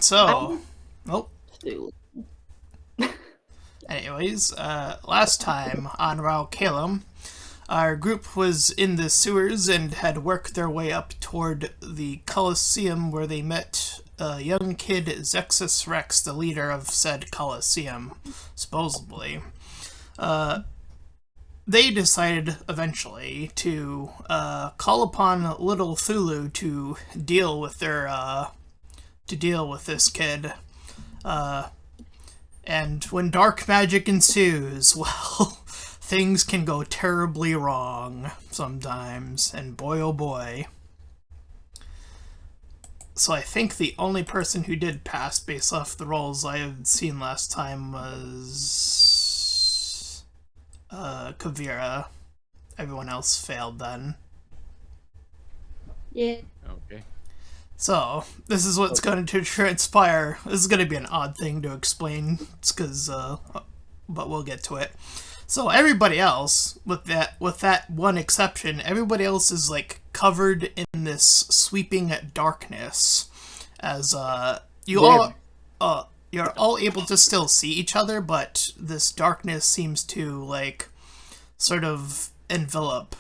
so... Oh. Anyways, last time on Ralkalam, our group was in the sewers and had worked their way up toward the Colosseum where they met a young kid, Xerxes Rex, the leader of said Colosseum, supposedly. They decided eventually to call upon Little Thulu to deal with this kid. And when dark magic ensues, well, things can go terribly wrong sometimes, and boy oh boy. So I think the only person who did pass based off the rolls I had seen last time was Qivara. Everyone else failed then. Yeah. Okay. So, this is what's going to transpire. This is going to be an odd thing to explain, because, but we'll get to it. So, everybody else, with that one exception, everybody else is, like, covered in this sweeping darkness, as, you're all able to still see each other, but this darkness seems to, like, sort of envelop,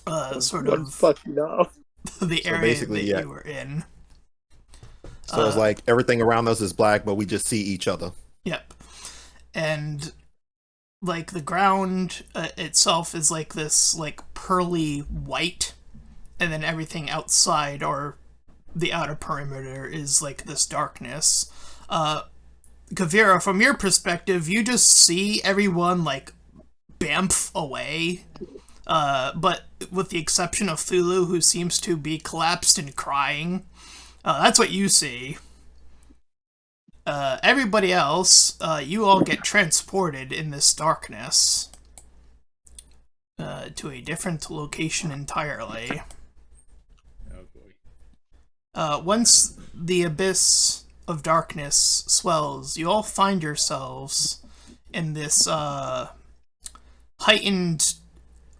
Fuck no. the So area basically, that yeah. you were in. So it's like everything around us is black, but we just see each other. Yep. And, like, the ground itself is, like, this, like, pearly white, and then everything outside, or the outer perimeter, is, like, this darkness. Qivara, from your perspective, you just see everyone, like, bamf away, but with the exception of Thulu, who seems to be collapsed and crying. That's what you see. Everybody else, you all get transported in this darkness to a different location entirely. Oh boy. Once the abyss of darkness swells, you all find yourselves in this heightened,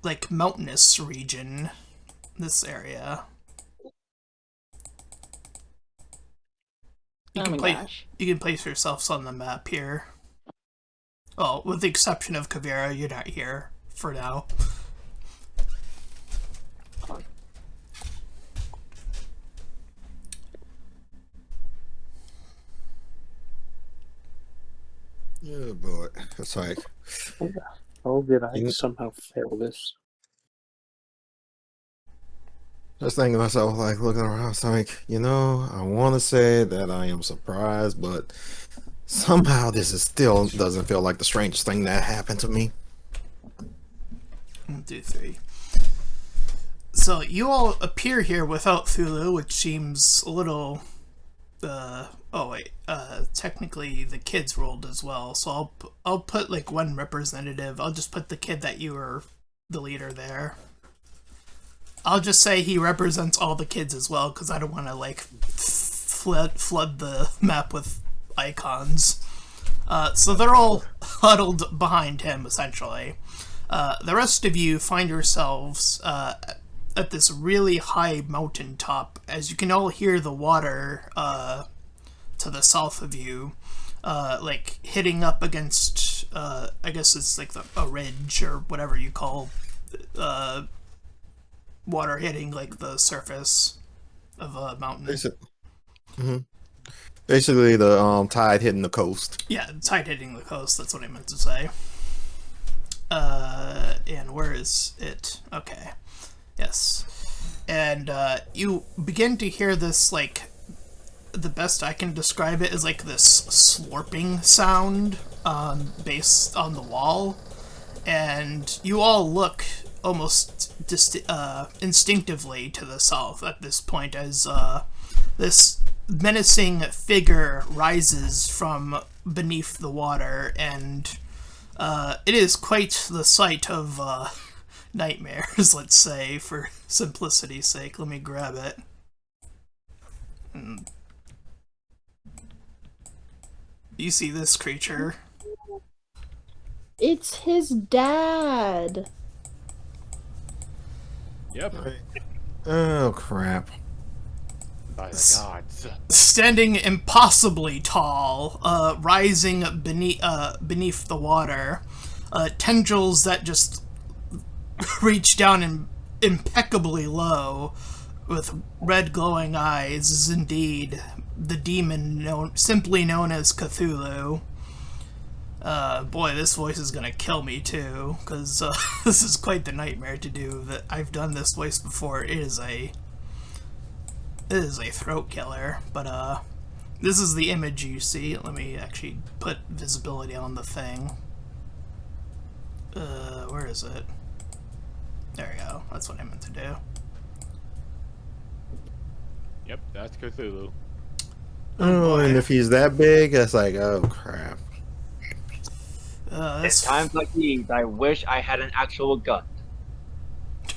like, mountainous region, this area. You can place yourselves on the map here. Well, with the exception of Qivara, you're not here for now. Yeah, boy. It's like, How did I You- somehow fail this? just thinking to myself, like, looking around, it's like, I want to say that I am surprised, but somehow this is still doesn't feel like the strangest thing that happened to me. 1, 2, 3. So you all appear here without Thulu, which seems a little. Technically the kids rolled as well. So I'll put like one representative. I'll just put the kid that you were the leader there. I'll just say he represents all the kids as well, because I don't want to like flood the map with icons. So they're all huddled behind him, essentially. The rest of you find yourselves at this really high mountain top, as you can all hear the water to the south of you, like hitting up against, I guess it's like a ridge or whatever you call water hitting like the surface of a mountain. Basically, the tide hitting the coast. Yeah, tide hitting the coast, that's what I meant to say. And where is it? Okay. Yes. And you begin to hear this, like, the best I can describe it is like this slurping sound based on the wall. And you all look almost instinctively to the south at this point as this menacing figure rises from beneath the water, and it is quite the sight of nightmares, let's say, for simplicity's sake. Let me grab it. You see this creature? It's his dad. Yep. Oh, crap. by the gods. Standing impossibly tall, rising beneath the water, tendrils that just reach down impeccably low, with red glowing eyes, is indeed the demon simply known as Cthulhu. Boy, this voice is gonna kill me too, because this is quite the nightmare to do. That I've done this voice before. It is a throat killer, but this is the image you see. Let me actually put visibility on the thing. Where is it? There we go. That's what I meant to do. Yep, that's Cthulhu. Oh, and if he's that big, it's like, oh crap. At times like these, I wish I had an actual gun.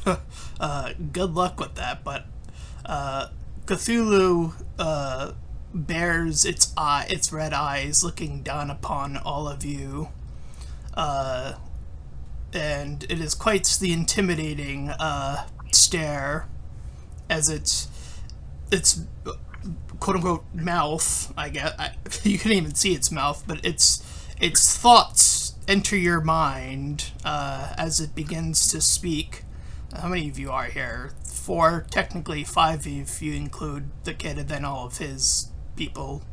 Good luck with that, but Cthulhu bears its red eyes looking down upon all of you, and it is quite the intimidating stare, as its quote-unquote mouth, I guess, you can't even see its mouth, but its thoughts enter your mind as it begins to speak. How many of you are here? 4, technically 5 if you include the kid and then all of his people.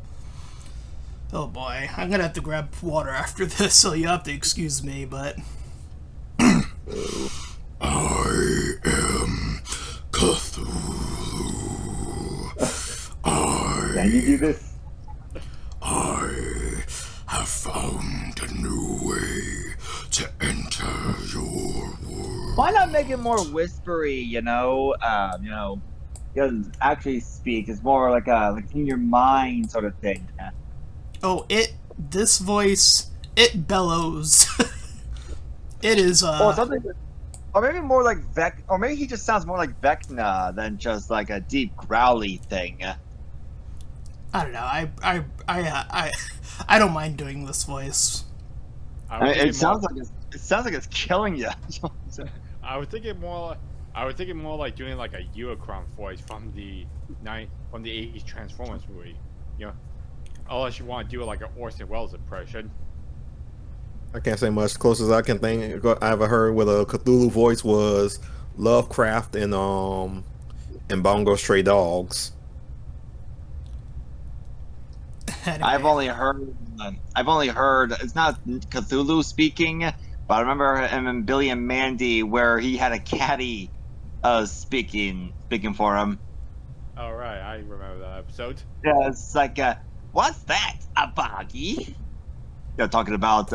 Oh boy, I'm gonna have to grab water after this, so you have to excuse me, but... I am Cthulhu. Can you do this? I have found a new way to enter your world. Why not make it more whispery? You know, he doesn't actually speak. It's more like in your mind sort of thing. Oh, this voice, it bellows. It is, Or something, or maybe more like or maybe he just sounds more like Vecna than just like a deep growly thing. I don't know, I don't mind doing this voice. It sounds like it's killing you. I was thinking more like doing like a Unicron voice from the 80s Transformers movie. You know, unless you want to do it like an Orson Welles impression. I can't say much. Closest I can think I ever heard with a Cthulhu voice was Lovecraft and Bongo Stray Dogs. Anyway. I've only heard it's not Cthulhu speaking, but I remember him in Billy and Mandy where he had a caddy speaking for him. All right, I remember that episode. Yeah, it's like, what's that? A boggy? You know, talking about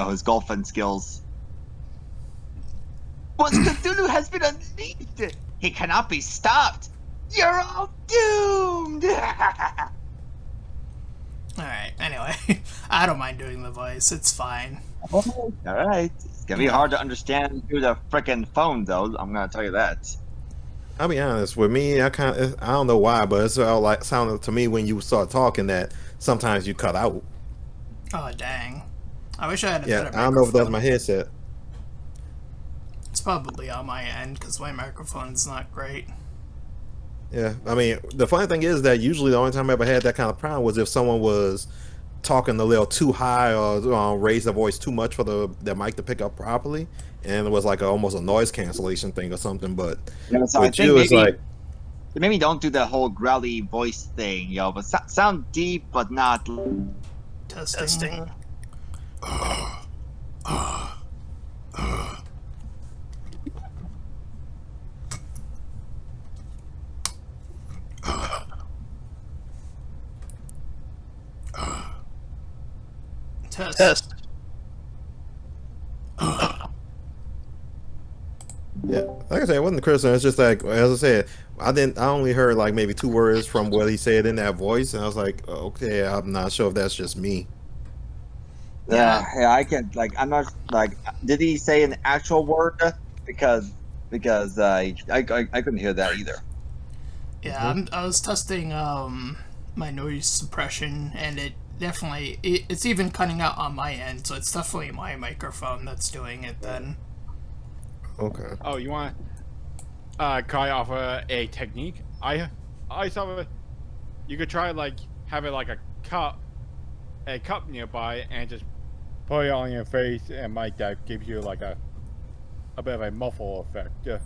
his golfing skills. But Cthulhu has been unleashed. He cannot be stopped. You're all doomed. Alright, anyway, I don't mind doing the voice, it's fine. Alright. It's gonna be hard to understand through the frickin' phone, though. I'm gonna tell you that. I'll be honest with me. I don't know why, but it's all like sounded to me when you start talking that sometimes you cut out. Oh, dang. I wish I had a Yeah, better I don't know if that's microphone. my headset. It's probably on my end, because my microphone's not great. Yeah, I mean, the funny thing is that usually the only time I ever had that kind of problem was if someone was talking a little too high or raised their voice too much for their mic to pick up properly, and it was like almost a noise cancellation thing or something. But Yeah, so I with think you, it's like, maybe don't do the whole growly voice thing, but sound deep, but not. Testing. Test. yeah, like I said, it wasn't criticism. It's just like, as I said, I only heard like maybe 2 words from what he said in that voice, and I was like, okay, I'm not sure if that's just me. Yeah, I can't. Like, I'm not like. Did he say an actual word? Because I couldn't hear that either. Yeah, I was testing my noise suppression, and it definitely it's even cutting out on my end, so it's definitely my microphone that's doing it then. Okay. Oh, you want? Can I offer a technique? I saw You could try like having like a cup nearby, and just put it on your face, and might that gives you like a bit of a muffle effect. Yeah.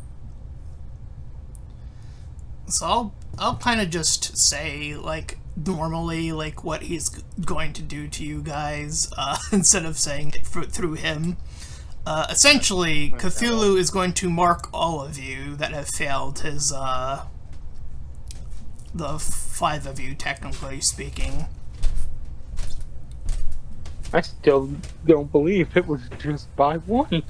So I'll kind of just say like normally like what he's going to do to you guys instead of saying it through him. Essentially, Cthulhu is going to mark all of you that have failed his the 5 of you, technically speaking. I still don't believe it was just by 1.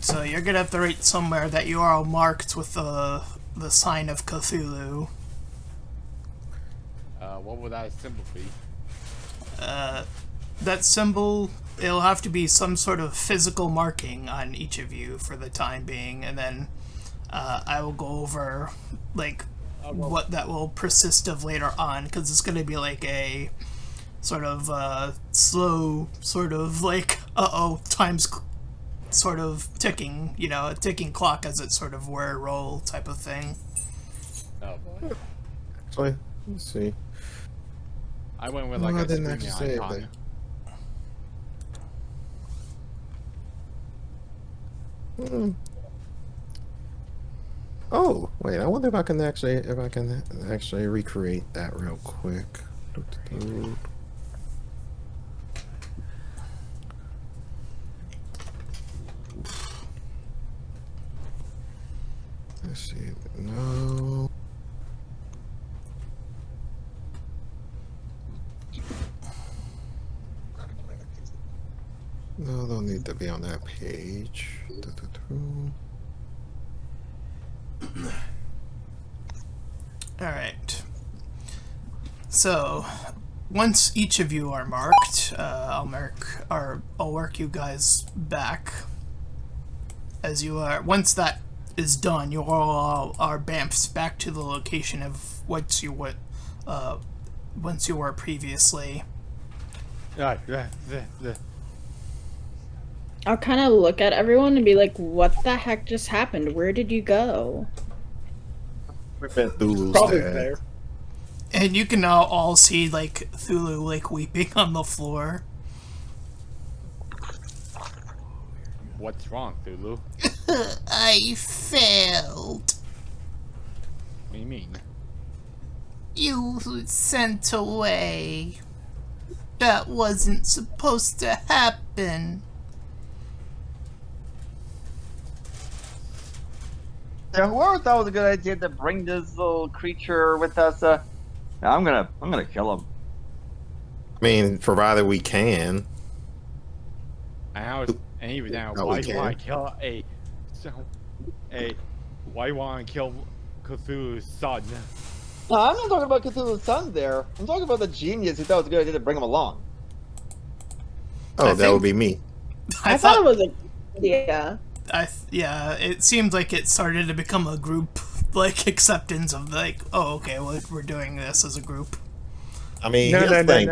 So you're gonna have to write somewhere that you are all marked with the sign of Cthulhu. What would that symbol be? That symbol, it'll have to be some sort of physical marking on each of you for the time being, and then I will go over like what that will persist of later on, because it's going to be like a sort of slow sort of like time's sort of ticking, you know, a ticking clock as it sort of were roll type of thing. Oh boy. Actually, let's see. I went with No, like I a didn't screaming actually save icon. that. Oh, wait, I wonder if I can actually recreate that real quick. Let's see. No. No, they'll need to be on that page. Alright. So, once each of you are marked, I'll work you guys back. As you are, once that is done, you all are bamfed back to the location of once you were previously. I'll kind of look at everyone and be like, what the heck just happened? Where did you go? Cthulhu's Probably dead. there. And you can now all see like Cthulhu like weeping on the floor. What's wrong, Cthulhu? I failed. What do you mean? You were sent away. That wasn't supposed to happen. So whoever thought it was a good idea to bring this little creature with us, I'm gonna kill him. I mean, provided we can. And he was down. No, Why we do you can't. want to kill why you want to kill Cthulhu's son? No, I'm not talking about Cthulhu's son there. I'm talking about the genius who thought it was a good idea to bring him along. Oh, that would be me. I thought it was a yeah. Yeah, it seemed like it started to become a group like acceptance of like, oh, okay, well, we're doing this as a group. I mean, No, here's no, the thing.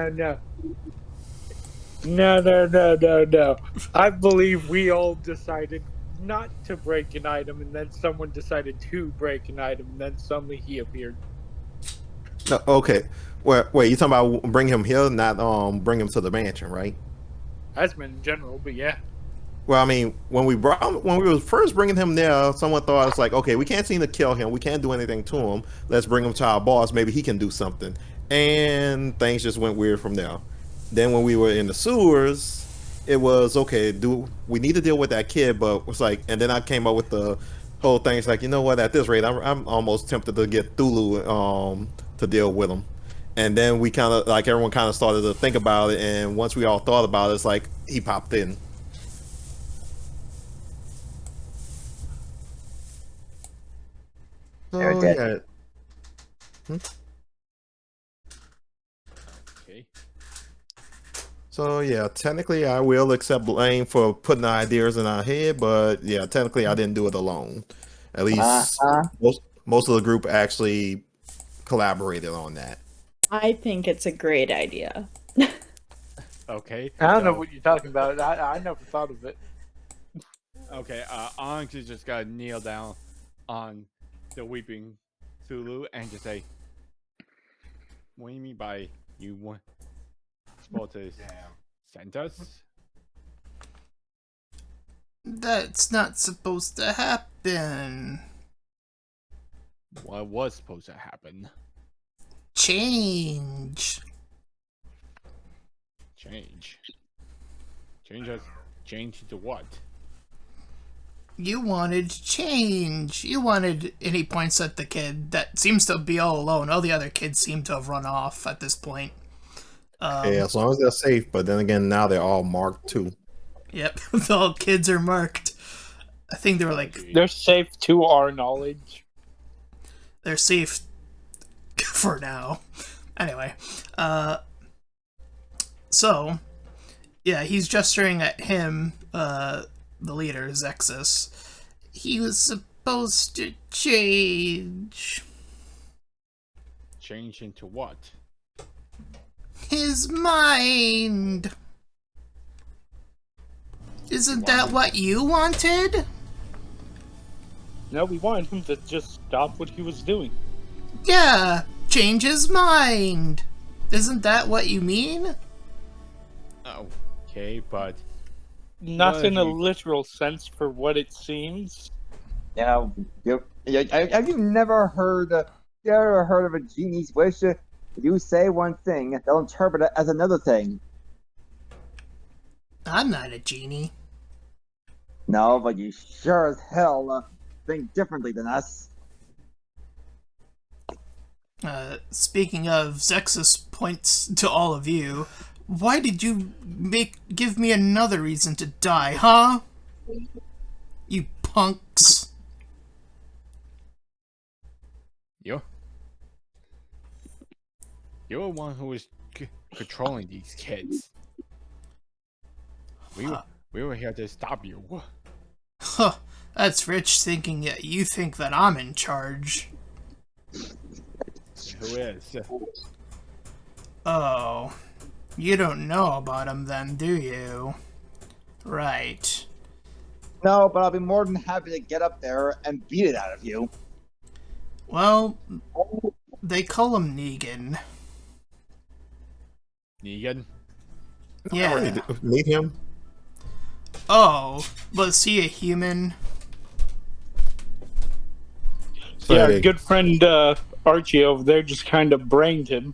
no, no, no. No. I believe we all decided not to break an item, and then someone decided to break an item, and then suddenly he appeared. No, okay. Wait, you talking about bring him here, not bring him to the mansion, right? Asman in general, but yeah. Well, I mean, when we were first bringing him there, someone thought it's like, okay, we can't seem to kill him, we can't do anything to him. Let's bring him to our boss. Maybe he can do something. And things just went weird from there. Then when we were in the sewers, it was okay. We need to deal with that kid? But it's like, and then I came up with the whole thing. It's like, you know what? At this rate, I'm almost tempted to get Thulu to deal with him. And then we kind of like everyone kind of started to think about it. And once we all thought about it, it's like he popped in. Oh, yeah. Okay. So yeah, technically I will accept blame for putting the ideas in our head, but yeah, technically I didn't do it alone. At least most of the group actually collaborated on that. I think it's a great idea. Okay. I don't know so- what you're talking about. I never thought of it. Okay, Onyx is just gotta kneel down on the weeping Cthulhu and just say, "What do you mean by you want supposed to send us?" That's not supposed to happen. What was supposed to happen? Change. Change. Change to what? You wanted change. You wanted. And he points at the kid that seems to be all alone. All the other kids seem to have run off at this point. Yeah, as long as they're safe. But then again, now they're all marked too. Yep, all kids are marked. I think they were like They're safe to our knowledge. they're safe for now. Anyway, so yeah, he's gesturing at him, the leader, Xexus. He was supposed to change Change into what? his mind. Isn't that what you wanted? No, we wanted him to just stop what he was doing. Yeah, change his mind. Isn't that what you mean? Oh, okay, but Not What in a if you- literal sense for what it seems. Have you never heard? You ever heard of a genie's wish? If you say one thing, they'll interpret it as another thing. I'm not a genie. No, but you sure as hell think differently than us. Speaking of, Xexus points to all of you. Why did you give me another reason to die, huh? You punks. you're the one who was controlling these kids. We were here to stop you. Huh, that's Rich thinking that you think that I'm in charge. Who is? Oh, you don't know about him then, do you? Right. No, but I'll be more than happy to get up there and beat it out of you. Well, they call him Negan. Negan? Yeah. Meet him. Oh, was he a human? So Yeah, our they- good friend Archie over there just kind of brained him.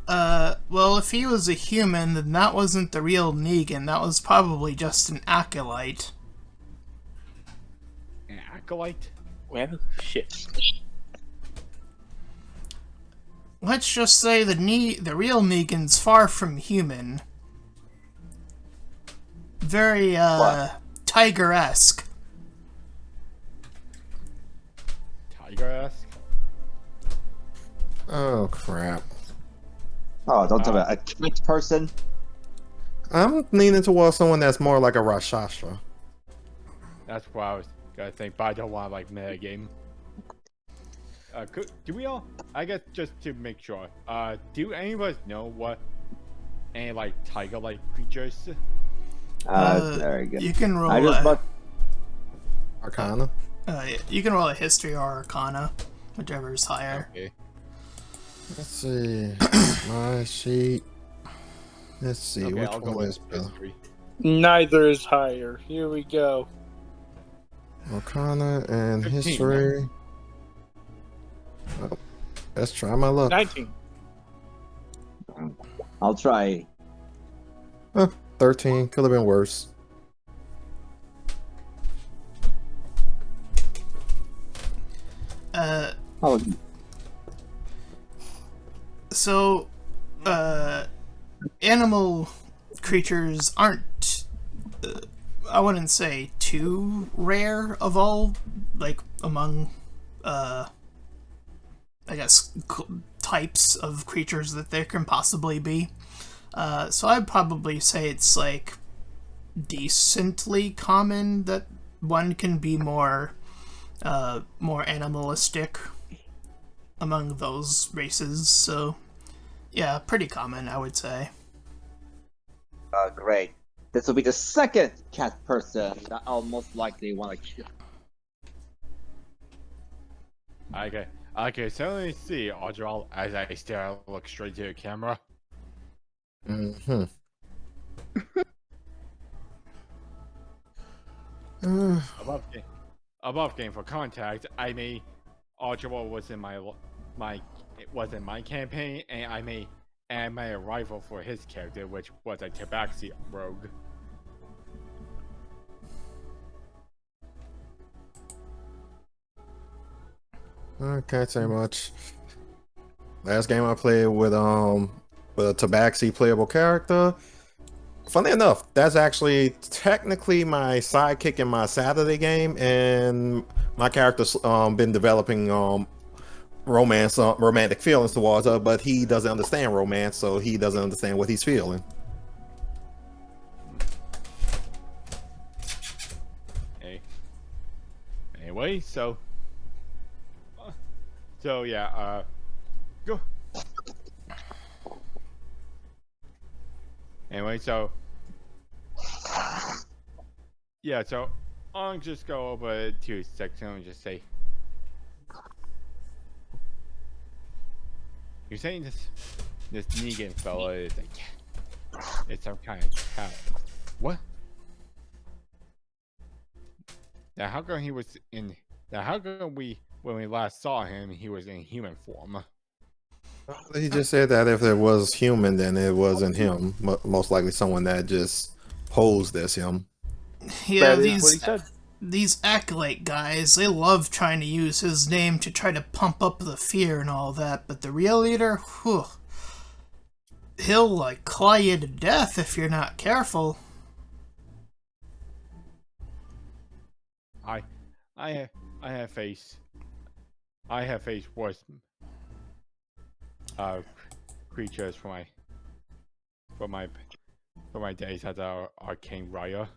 Well, if he was a human, then that wasn't the real Negan. That was probably just an acolyte. An acolyte? Well, shit. Let's just say the real Negan's far from human. Very, What? tiger-esque. Tiger-esque? Oh crap! Oh, don't tell me a cat person. I'm leaning towards someone that's more like a Rakshasa. That's what I was gonna think, but I don't want to like meta game. Do we all? I guess just to make sure. Do any of us know what any like tiger-like creatures? Very good. You can roll I just must. Arcana. you can roll a history or arcana, whichever is higher. Okay. Let's see. My sheet. Let's see. Okay, Which I'll go one with is better? history. Neither is higher. Here we go. Arcana and 15. history. Oh, let's try my luck. 19. I'll try. 13. Could have been worse. Oh, So, animal creatures aren't, I wouldn't say too rare of all, like, among, I guess, types of creatures that there can possibly be. So I'd probably say it's, like, decently common that one can be more animalistic among those races, so yeah, pretty common, I would say. great. This will be the second cat person that I'll most likely want to kill. I can certainly see Archibald as I look straight to the camera. Mm-hmm. Above game for contact, I may Archibald was in my campaign, and I made a rival for his character, which was a Tabaxi rogue. I can't say much. Last game I played with a Tabaxi playable character. Funny enough, that's actually technically my sidekick in my Saturday game, and my character's been developing romantic feelings towards her, but he doesn't understand romance, so he doesn't understand what he's feeling. Anyway, so yeah, go. Anyway, so yeah, so I'll just go over to section and just say, you're saying this Negan fella is like, it's some kind of cow. What? Now how come he was in? Now how come when we last saw him, he was in human form? He just said that if it was human, then it wasn't him. Most likely someone that just posed as him. Yeah, That is what he said. these acolyte guys, they love trying to use his name to try to pump up the fear and all that, but the real leader, whew, he'll like claw you to death if you're not careful. I have faced worse creatures for my days as an arcane rider.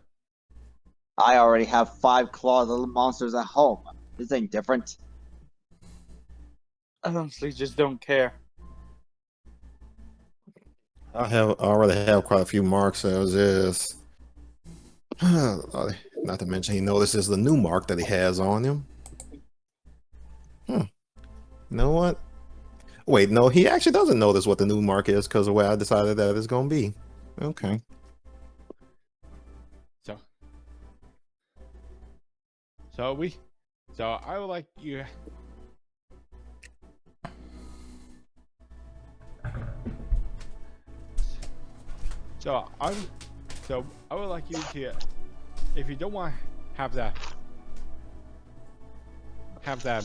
I already have 5 clawed little monsters at home. This ain't different. I honestly just don't care. I already have quite a few marks as is. Not to mention he notices the new mark that he has on him. You know what? Wait, no, he actually doesn't notice what the new mark is because of the way I decided that it's going to be. Okay. So I would like you. So I would like you to, if you don't want to have that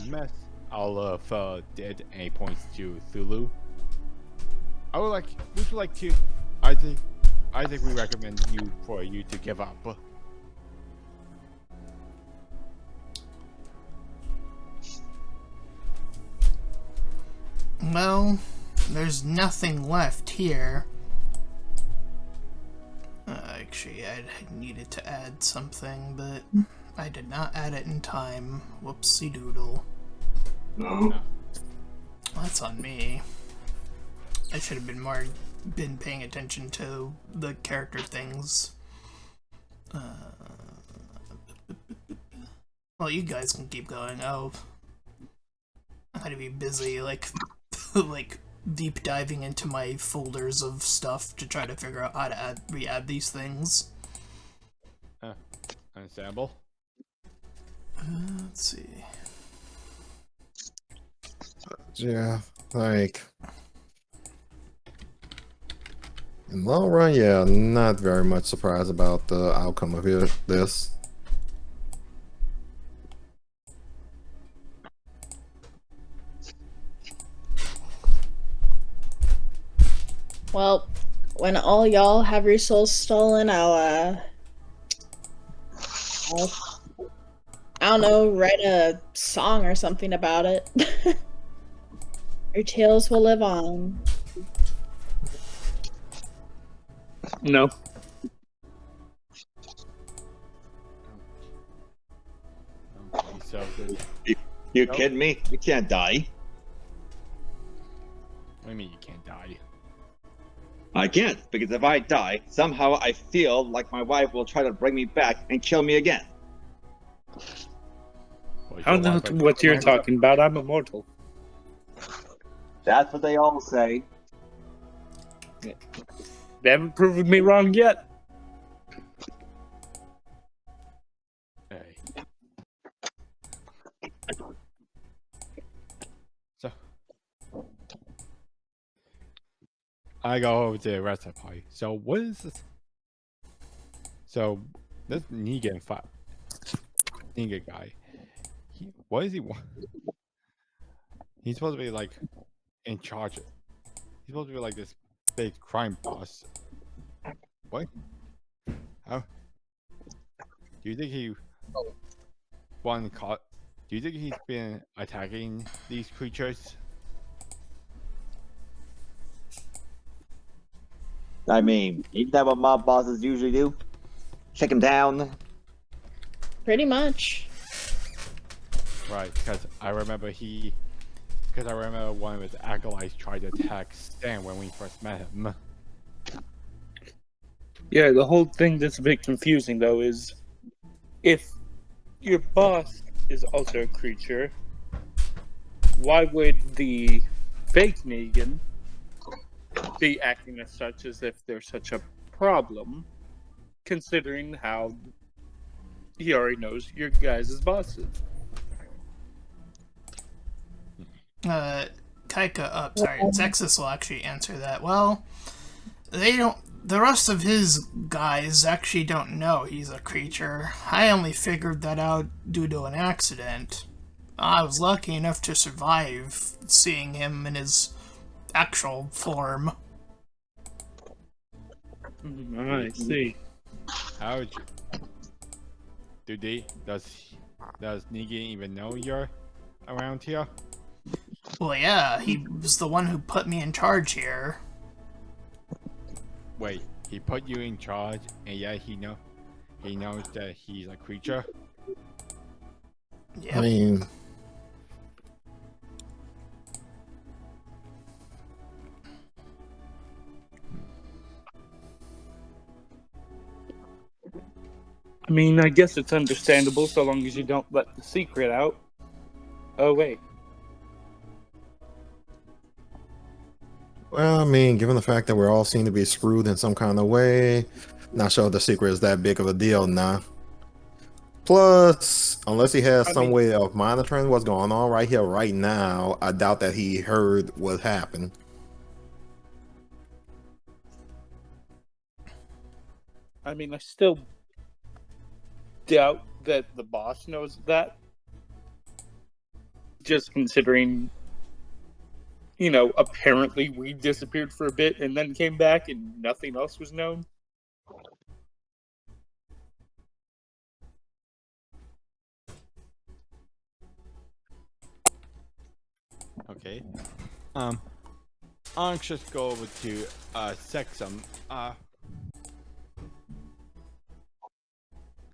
mess out of dead, and he points to Thulu. Would you like to? I think we recommend you to give up. Well, there's nothing left here. Actually, I needed to add something, but I did not add it in time. Whoopsie doodle. That's on me. I should have been paying attention to the character things. Well, you guys can keep going. I had to be busy, like deep diving into my folders of stuff to try to figure out how to re-add these things. Understandable. Let's see. Yeah, like in the long run, yeah, not very much surprised about the outcome of this. Well, when all y'all have your souls stolen, I don't know, write a song or something about it. Your tales will live on. No. Okay, so good. You kidding me? You can't die. What do you mean you can't die? I can't, because if I die, somehow I feel like my wife will try to bring me back and kill me again. I don't know what you're talking about. I'm immortal. That's what they all say. They haven't proven me wrong yet. Hey. So I go over to the rest of the party. So what is this? So this Negan guy. What does he want? He's supposed to be like in charge. He's supposed to be like this big crime boss. What? How? Do you think he won caught? Do you think he's been attacking these creatures? I mean, isn't that what mob bosses usually do? Shake him down. Pretty much. Right, because I remember one of his acolytes tried to attack Stan when we first met him. Yeah, the whole thing that's a bit confusing, though, is if your boss is also a creature, why would the fake Negan be acting as such as if there's such a problem, considering how he already knows your guys' bosses? Zexus will actually answer that. Well, the rest of his guys actually don't know he's a creature. I only figured that out due to an accident. I was lucky enough to survive seeing him in his actual form. I see. How would you? Does Negan even know you're around here? Well, yeah, he was the one who put me in charge here. Wait, he put you in charge, and yet he knows that he's a creature? Yep. I mean, I guess it's understandable so long as you don't let the secret out. Oh, wait. well, I mean, given the fact that we're all seem to be screwed in some kind of way, not sure the secret is that big of a deal now. Plus, unless he has some way of monitoring what's going on right here, right now, I doubt that he heard what happened. I still doubt that the boss knows that. Just considering, apparently we disappeared for a bit and then came back and nothing else was known. Okay. I'll just go over to Sexum.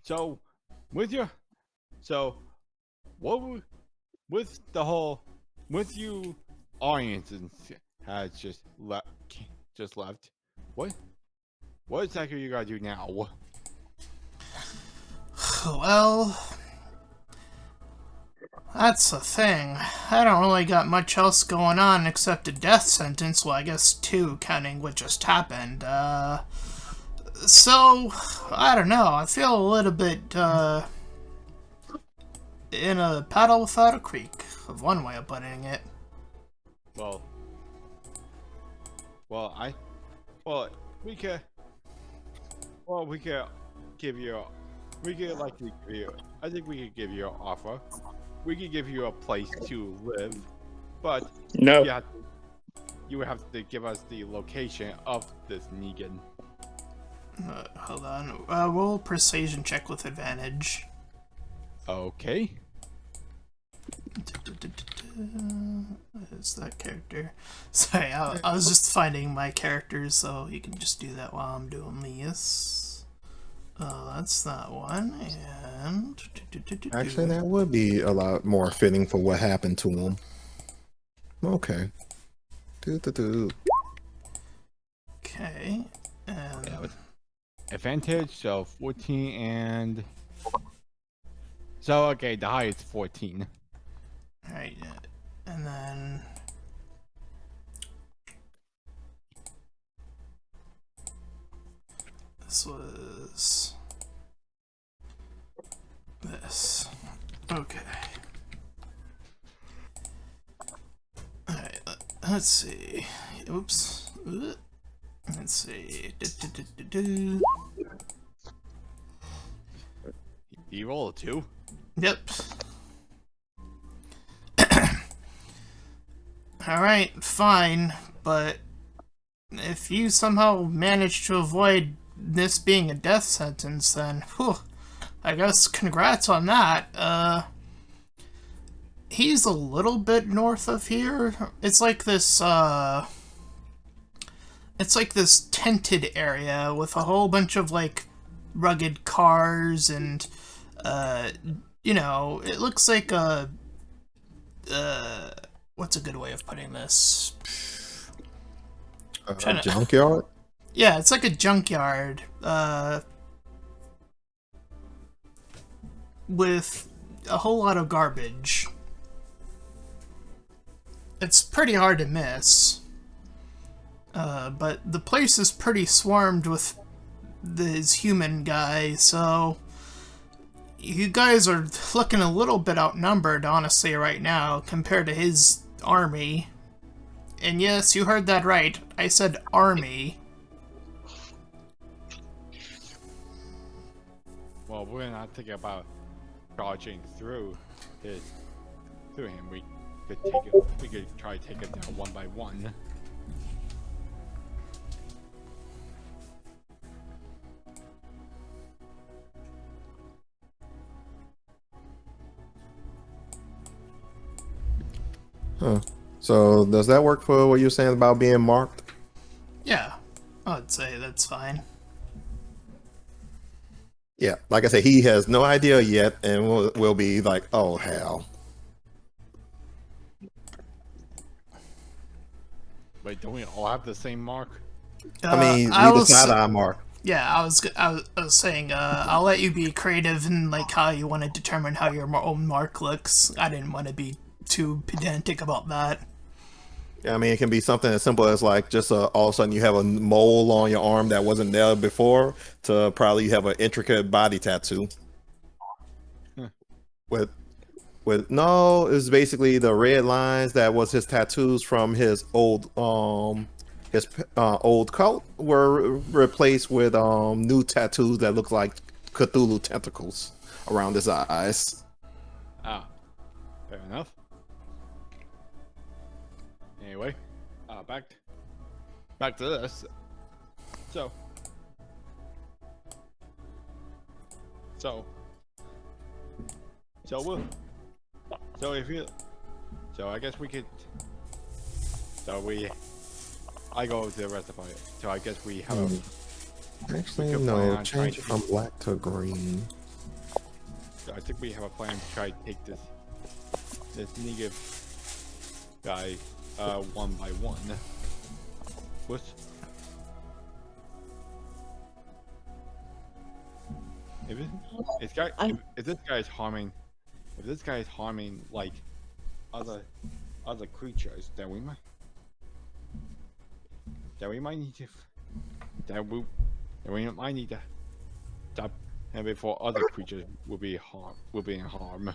So with you audience has just left. What exactly you gotta do now? Well, that's the thing. I don't really got much else going on except a death sentence. Well, I guess 2, counting what just happened. So, I don't know. I feel a little bit, in a paddle without a creek, of one way of putting it. We could give you, I think we could give you an offer. We could give you a place to live, but No. you would have to give us the location of this Negan. Hold on. Roll persuasion check with advantage. Okay. What is that character? Sorry, I was just finding my characters, so you can just do that while I'm doing these. That's that one, and... Actually, that would be a lot more fitting for what happened to him. Okay. Okay, and... Advantage, so 14 and So okay, the high is 14. Alright, and then this was this. Okay. Alright, let's see. Oops. Let's see. You roll a 2? Yep. Alright, fine, but if you somehow manage to avoid this being a death sentence, then, whew, I guess congrats on that. He's a little bit north of here. It's like this tented area with a whole bunch of, like, rugged cars and, you know, it looks like a, what's a good way of putting this? Junkyard? Yeah, it's like a junkyard, with a whole lot of garbage. It's pretty hard to miss. But the place is pretty swarmed with this human guy, so you guys are looking a little bit outnumbered, honestly, right now, compared to his army. And yes, you heard that right. I said army. Well, we're not thinking about charging through him. We could try to take it down one by one. Huh. So does that work for what you're saying about being marked? Yeah, I'd say that's fine. Yeah, like I said, he has no idea yet, and we'll be like, oh hell. Wait, don't we all have the same mark? I mean, we decide our mark. Yeah, I was saying, I'll let you be creative in, like, how you want to determine how your own mark looks. I didn't want to be too pedantic about that. Yeah, I mean, it can be something as simple as, like, just all of a sudden you have a mole on your arm that wasn't there before, to probably you have an intricate body tattoo. No, it's basically the red lines that was his tattoos from his old coat were replaced with new tattoos that look like Cthulhu tentacles around his eyes. Ah, fair enough. Anyway, back to this. So I guess we could. I go to the rest of it. So I guess we have. Actually, no. Change it from black to green. So I think we have a plan to try to take this negative guy one by one. What? If this guy is harming like other creatures, then we might need to stop him before other creatures will be in harm.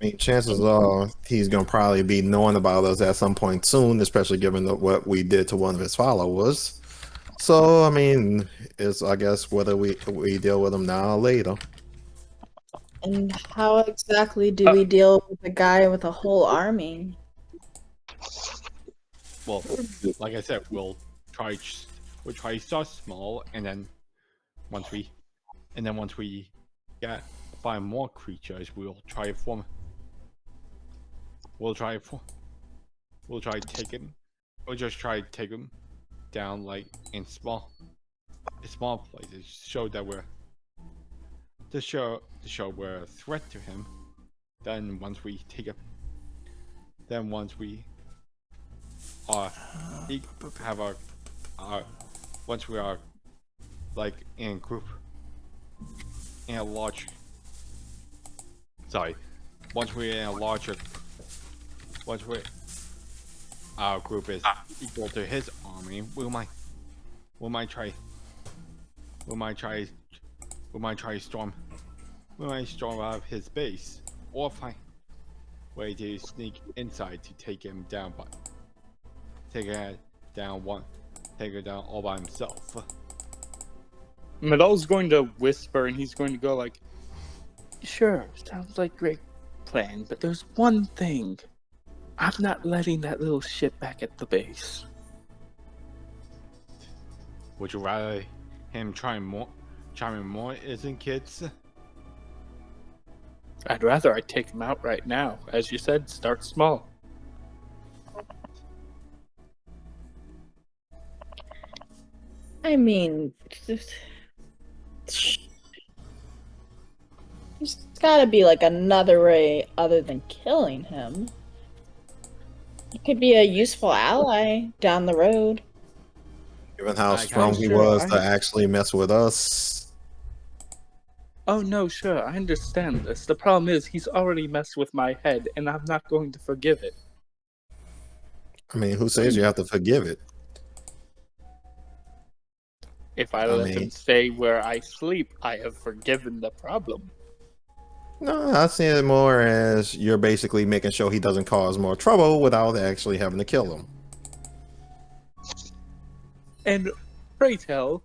I mean, chances are he's gonna probably be knowing about us at some point soon, especially given what we did to one of his followers. So, I mean, it's, I guess, whether we deal with him now or later. And how exactly do we deal with a guy with a whole army? Well, like I said, we'll try start small, and then once we find more creatures, we'll try to take him down, like, in small places, show that we're we're a threat to him. Then once we once we are, like, in in a large, sorry, once we're in a larger, once we our group is equal to his army, we might try storm out of his base, or find way to sneak inside to take him down, but take it down all by himself. Mhe'dhal's going to whisper, and he's going to go like, "Sure, sounds like great plan, but there's one thing. I'm not letting that little shit back at the base." Would you rather him charming more isn't kids? I'd rather I take him out right now. As you said, start small. I mean, there's gotta be like another way other than killing him. He could be a useful ally down the road. Given how I strong he sure, was to I- actually mess with us. Oh no, sure, I understand this. The problem is he's already messed with my head, and I'm not going to forgive it. I mean, who says you have to forgive it? If I let him stay where I sleep, I have forgiven the problem. No, I see it more as you're basically making sure he doesn't cause more trouble without actually having to kill him. And pray tell,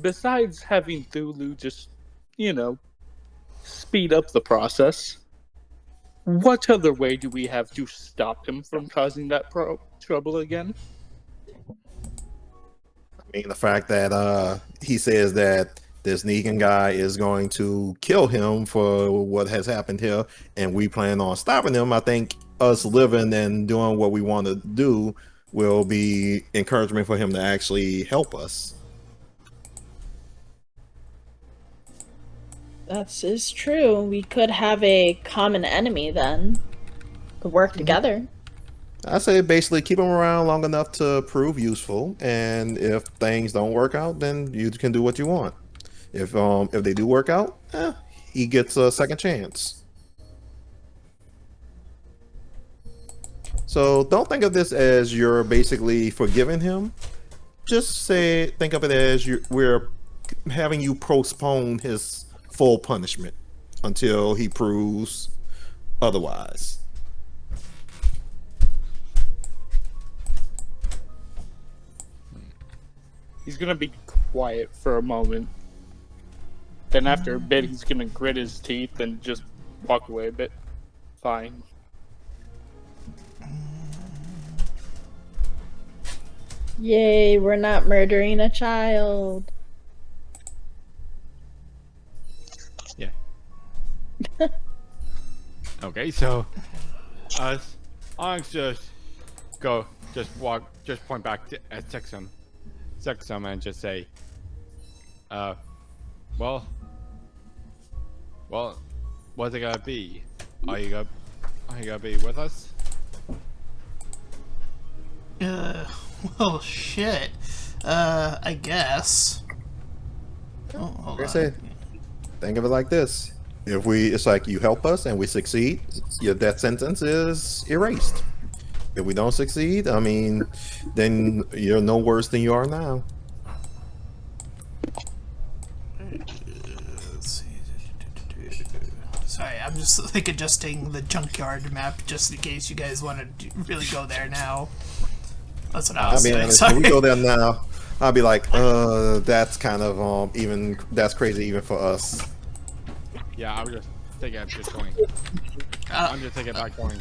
besides having Thulu just, speed up the process, what other way do we have to stop him from causing that trouble again? I mean, the fact that he says that this Negan guy is going to kill him for what has happened here, and we plan on stopping him. I think us living and doing what we want to do will be encouragement for him to actually help us. That is true. We could have a common enemy then. Could work together. I say basically keep him around long enough to prove useful, and if things don't work out, then you can do what you want. If they do work out, he gets a second chance. So don't think of this as you're basically forgiving him. Just think of it as we're having you postpone his full punishment until he proves otherwise. He's gonna be quiet for a moment. Then after a bit, he's gonna grit his teeth and just walk away a bit. Fine. Yay, we're not murdering a child. Yeah. Okay, so Onyx just point back to Sexum and just say, well, what's it gonna be? Are you gonna be with us? Well, shit. I guess. Oh, hold Like I on. said, think of it like this. It's like you help us and we succeed, your death sentence is erased. If we don't succeed, I mean, then you're no worse than you are now. Let's see. Sorry, I'm just like adjusting the junkyard map just in case you guys want to really go there now. That's what I was saying. Honest, Sorry. when we go there now, I'll be like, that's kind of that's crazy even for us. Yeah, I was just thinking of just going. I'm just thinking about going.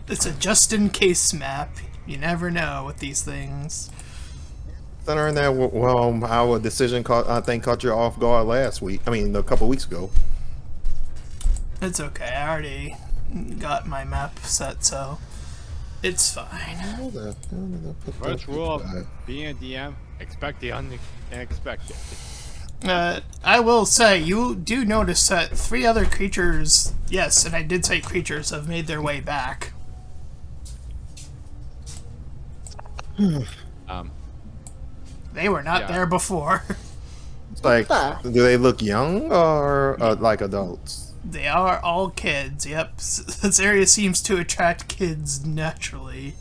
It's a just-in-case map. You never know with these things. Considering that, well, our decision I think caught you off guard last week. I mean, a couple weeks ago. It's okay. I already got my map set, so it's fine. First rule of being a DM: expect the unexpected. I will say, you do notice that 3 other creatures, yes, and I did say creatures, have made their way back. Um, They were not Yeah. there before. It's like, the- do they look young or like adults? They are all kids, yep. This area seems to attract kids naturally.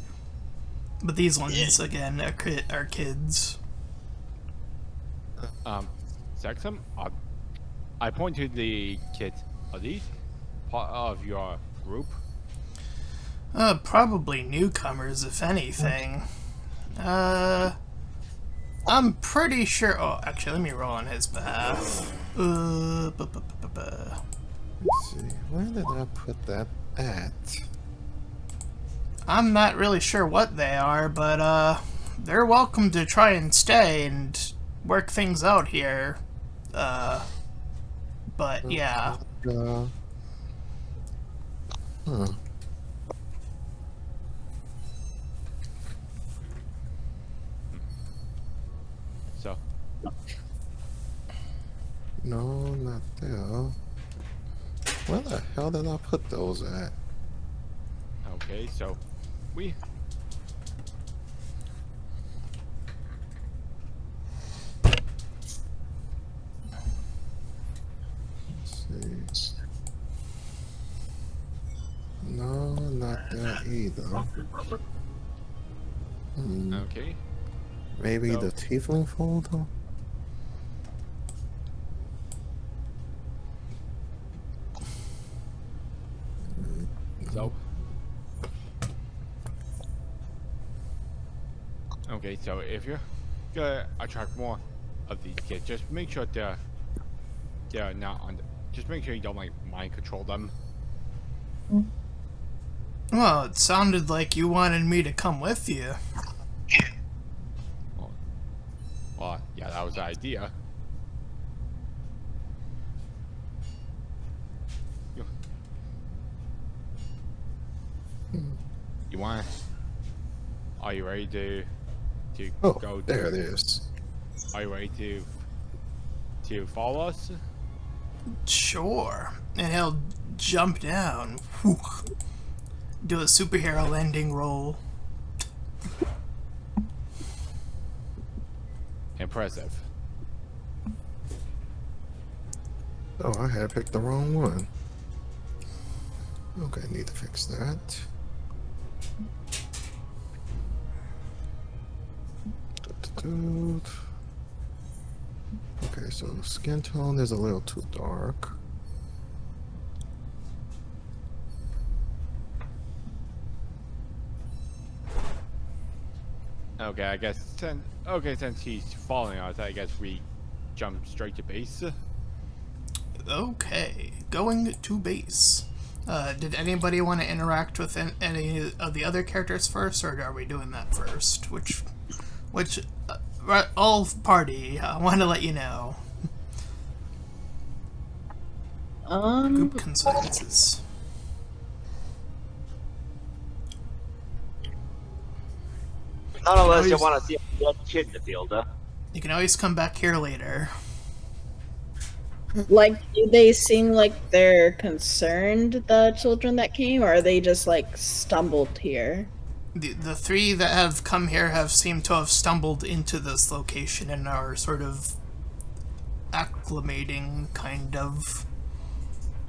But these ones, again, are kids. Sexum, I point to the kids. Are these part of your group? Probably newcomers, if anything. I'm pretty sure. Oh, actually, let me roll on his behalf. Let's see. Where did I put that at? I'm not really sure what they are, but they're welcome to try and stay and work things out here. But yeah. Huh. So, No, not there. Where the hell did I put those at? okay, so we. Let's see. No, not that either. Okay. Maybe So- the tiefling folder? So. Okay, so if you're gonna attract more of these kids, just make sure they're not on. Just make sure you don't like mind control them. Well, it sounded like you wanted me to come with you. Well, yeah, that was the idea. You want? Are you ready to Oh, go? there it is. Are you ready to follow us? Sure. And he'll jump down. Whew. Do a superhero landing roll. Impressive. Oh, I had picked the wrong one. Okay, need to fix that. Okay, so skin tone is a little too dark. Okay, I guess since he's following us, I guess we jump straight to base. Okay, going to base. Did anybody want to interact with any of the other characters first, or are we doing that first? Which, all party, I want to let you know. Group consensus. Not unless you want to see a dead kid in the field, huh? You can always come back here later. Like, do they seem like they're concerned, the children that came, or are they just like stumbled here? The three that have come here have seemed to have stumbled into this location and are sort of acclimating, kind of.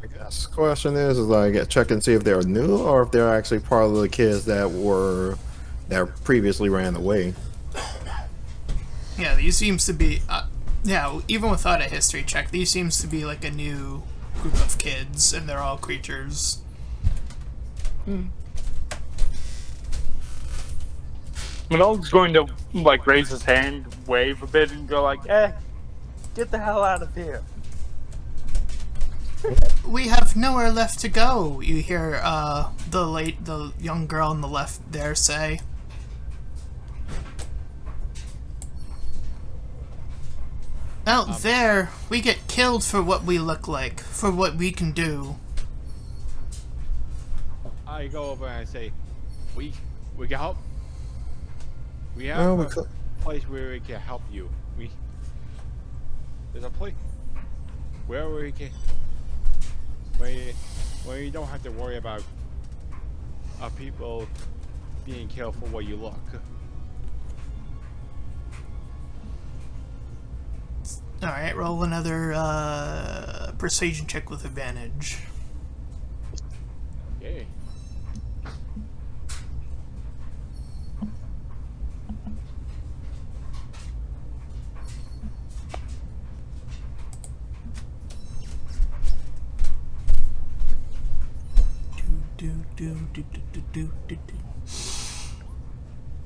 I guess question is like check and see if they're new or if they're actually part of the kids that previously ran away. Yeah, these seems to be. Yeah, even without a history check, these seems to be like a new group of kids, and they're all creatures. Mhe'dhal's going to like raise his hand, wave a bit, and go like, get the hell out of here. We have nowhere left to go. You hear the young girl on the left there say. Out there, we get killed for what we look like, for what we can do. I go over and I say, we can help. We have Well, we a could. place where we can help you. There's a place where we can where you don't have to worry about people being killed for what you look. Alright, roll another persuasion check with advantage. Okay.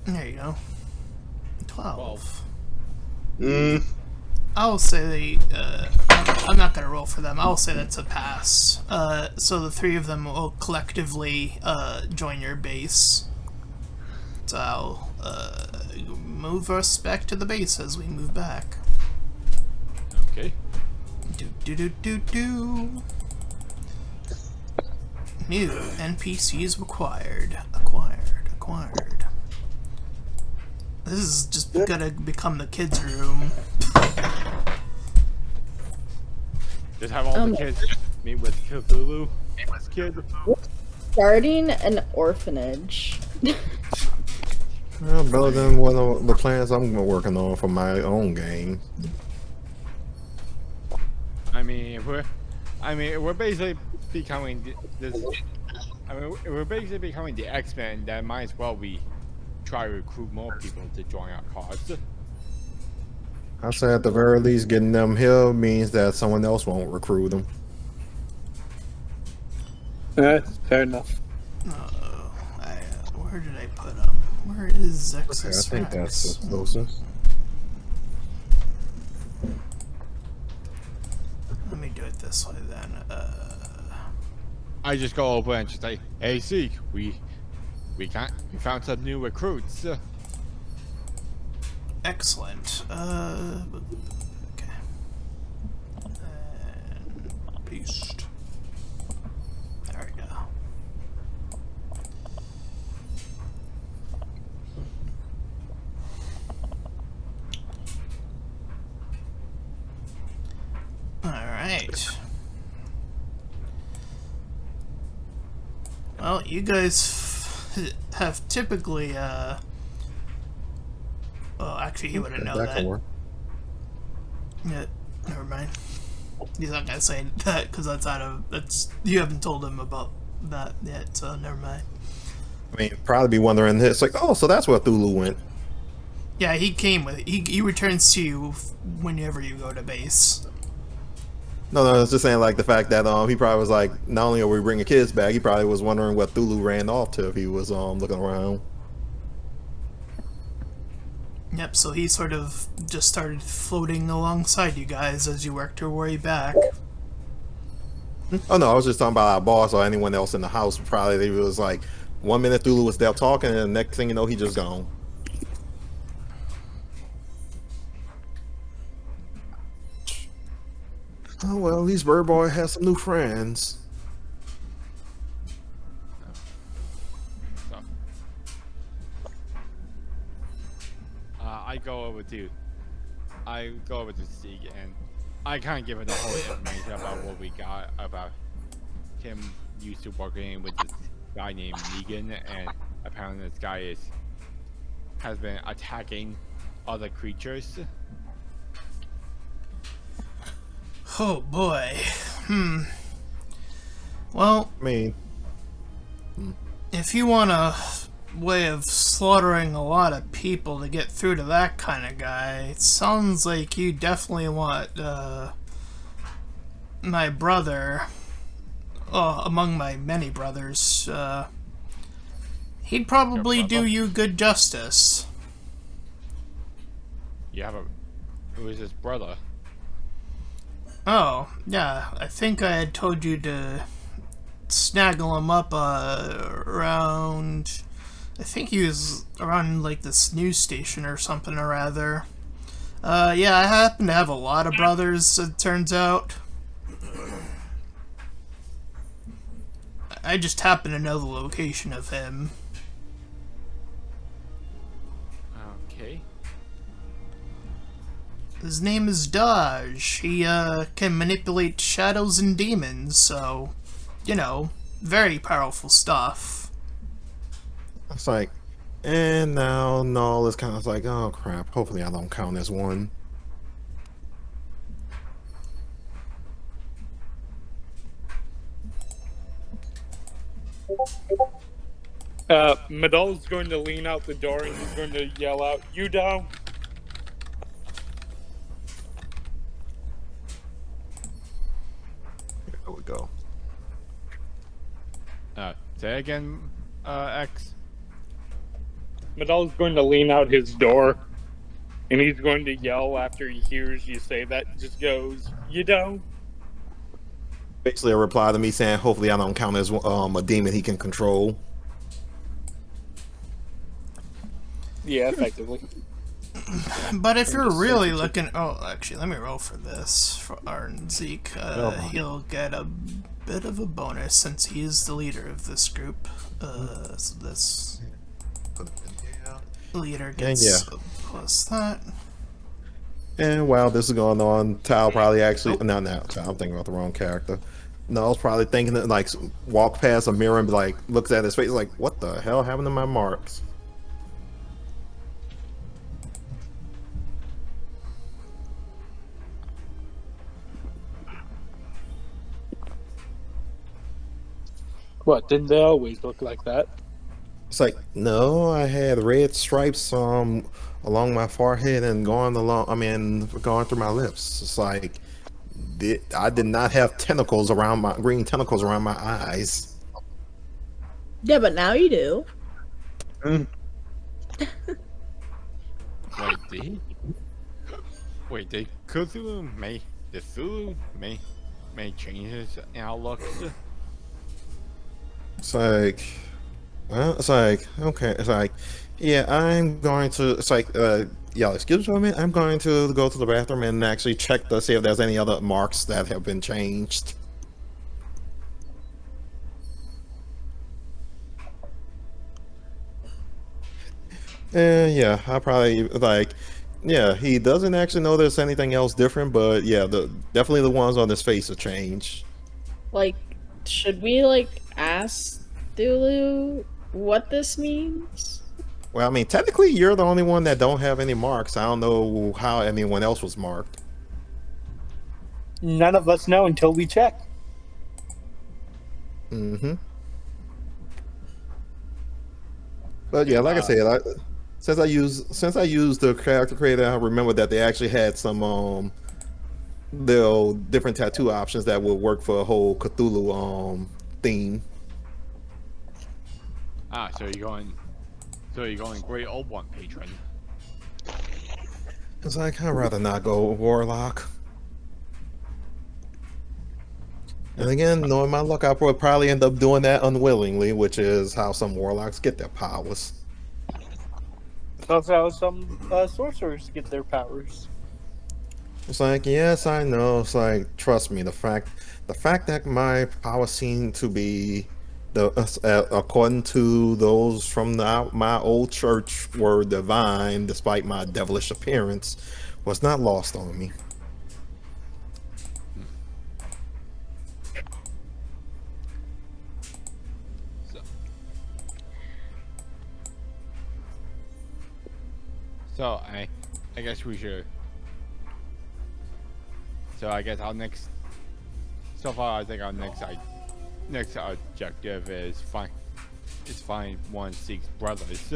There you go. 12. I'll say I'm not gonna roll for them. I'll say that's a pass. So the three of them will collectively join your base. So I'll move us back to the base as we move back. Okay. Do. New NPCs required. Acquired. This is just gonna become the kids' room. Just have all the kids meet with Cthulhu. Kid. Starting an orphanage. Well, better than one of the plans I'm working on for my own game. We're basically becoming we're basically becoming the X-Men. That might as well we try to recruit more people to join our cause. I say at the very least, getting them here means that someone else won't recruit them. Fair enough. Where did I put them? Where is X's? Okay, I think that's the closest. Let me do it this way then. I just go over and just say, "Hey, Zeke, we found some new recruits." Excellent. Okay. And paste. There we go. Alright. Well, you guys have typically, well, actually, he wouldn't know that. Can work. Yeah, never mind. He's not gonna say that because you haven't told him about that yet, so never mind. I mean, probably be wondering this, like, oh, so that's where Thulu went. Yeah, he came with it. He returns to you whenever you go to base. No, I was just saying, like, the fact that he probably was like, not only are we bringing kids back, he probably was wondering what Thulu ran off to if he was looking around. Yep, so he sort of just started floating alongside you guys as you worked your way back. Oh no, I was just talking about our boss or anyone else in the house. Probably they was like, 1 minute Thulu was there talking, and the next thing you know, he just gone. Oh well, at least Bird Boy has some new friends. So, I go over to Zeke and I kind of give him the whole information about what we got about him used to working with this guy named Negan, and apparently this guy has been attacking other creatures. Oh boy. Well, I mean, if you want a way of slaughtering a lot of people to get through to that kind of guy, it sounds like you definitely want my brother, among my many brothers. He'd probably do you good justice. Who is his brother? Oh, yeah, I think I had told you to snaggle him up around... I think he was around, like, this news station or something or rather. Yeah, I happen to have a lot of brothers, it turns out. I just happen to know the location of him. Okay. His name is Dodge. He, can manipulate shadows and demons, so, you know, very powerful stuff. it's like, and now, no, it's kind of like, oh crap, hopefully I don't count as one. Mhe'dhal's going to lean out the door and he's going to yell out, "You down?" There we go. Say again, X. Mhe'dhal's going to lean out his door and he's going to yell after he hears you say that. Just goes, "You down?" Basically, a reply to me saying, "Hopefully, I don't count as a demon he can control." Yeah, effectively. But if you're really looking, oh, actually, let me roll for this for Gornzx. He'll get a bit of a bonus since he is the leader of this group. So this leader gets plus that. And while this is going on, Tal probably actually no, Tal, I'm thinking about the wrong character. No, I was probably thinking that, like, walk past a mirror and like looks at his face like, what the hell happened to my marks? What, didn't they always look like that? It's like, no, I had red stripes along my forehead and going through my lips. It's like I did not have tentacles around my green tentacles around my eyes. Yeah, but now you do. Did Cthulhu may change his outlook? It's like, well, it's like, okay, it's like, yeah, I'm going to, it's like, yeah, excuse me a minute, I'm going to go to the bathroom and actually check to see if there's any other marks that have been changed. And yeah, I probably, like, yeah, he doesn't actually know there's anything else different, but yeah, definitely the ones on his face have changed. Like, should we, like, ask Thulu what this means? Well, I mean, technically, you're the only one that don't have any marks. I don't know how anyone else was marked. None of us know until we check. Mm-hmm. But yeah, like I said, since I used the character creator, I remember that they actually had some little different tattoo options that would work for a whole Cthulhu theme. So you're going Great Old One, patron. It's like, I'd rather not go Warlock. And again, knowing my luck, I would probably end up doing that unwillingly, which is how some Warlocks get their powers. That's how some sorcerers get their powers. It's like, yes, I know. It's like, trust me, the fact that my powers seem to be according to those from my old church were divine, despite my devilish appearance, was not lost on me. So I guess we should. So I guess our next. So far, I think our next objective is find one Seek's brothers.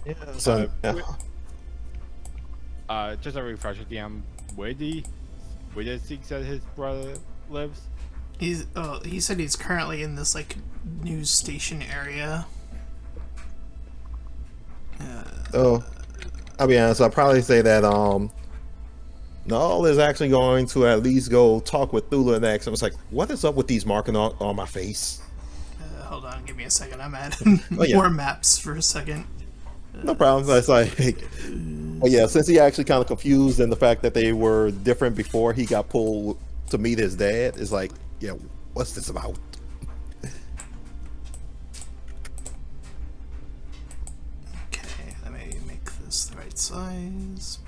Yeah. So just a refresher, DM. Where did Seek said his brother lives? He said he's currently in this like news station area. I'll be honest, I'll probably say that Null is actually going to at least go talk with Thula next. I was like, what is up with these marking on my face? Hold on, give me a second. I'm adding more maps for a second. No problem. That's like, well, yeah, since he actually kind of confused in the fact that they were different before he got pulled to meet his dad, is like, yeah, what's this about? Okay, let me make this the right size.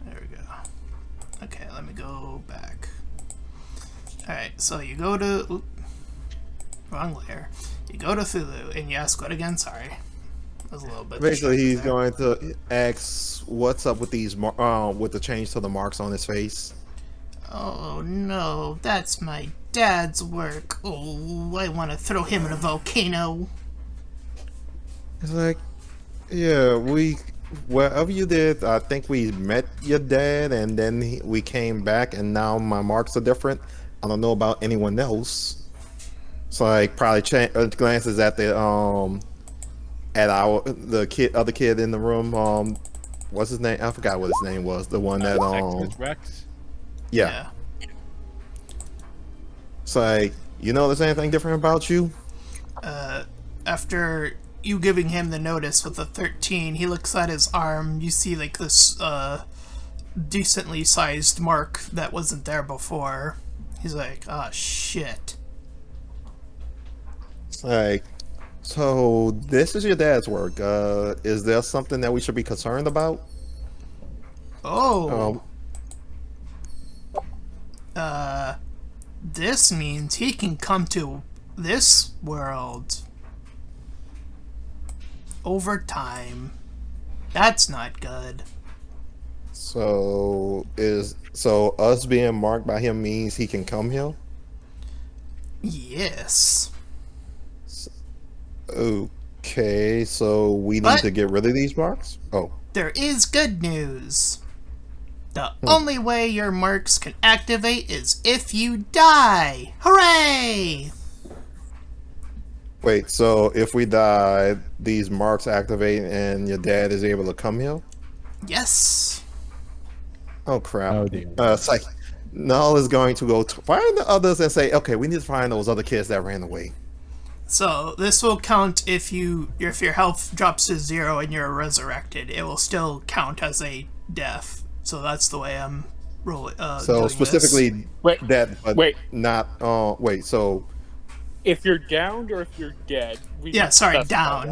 There we go. Okay, let me go back. Alright, so you go to... wrong layer. You go to Thulu and you ask what again? Sorry. That was a little bit... Basically, he's going to ask what's up with these with the change to the marks on his face. Oh no, that's my dad's work. Oh, I want to throw him in a volcano. It's like, yeah, wherever you did, I think we met your dad, and then we came back, and now my marks are different. I don't know about anyone else. So like probably glances at the other kid in the room. What's his name? I forgot what his name was. The one that Rex. yeah. It's like, you notice anything different about you? After you giving him the notice with the 13, he looks at his arm. You see like this decently sized mark that wasn't there before. He's like, oh shit. It's like, so this is your dad's work. Is there something that we should be concerned about? Oh. This means he can come to this world over time. That's not good. So us being marked by him means he can come here? Yes. Okay, so we need But to get rid of these marks? Oh. there is good news. The only way your marks can activate is if you die. Hooray! Wait, so if we die, these marks activate and your dad is able to come here? Yes. Oh crap. Oh, dear. It's like Null is going to go find the others and say, okay, we need to find those other kids that ran away. So this will count if your health drops to 0 and you're resurrected. It will still count as a death. So that's the way I'm rolling. So specifically Wait, that, but wait. not. Wait. So If you're downed or if you're dead. We Yeah, must sorry, specify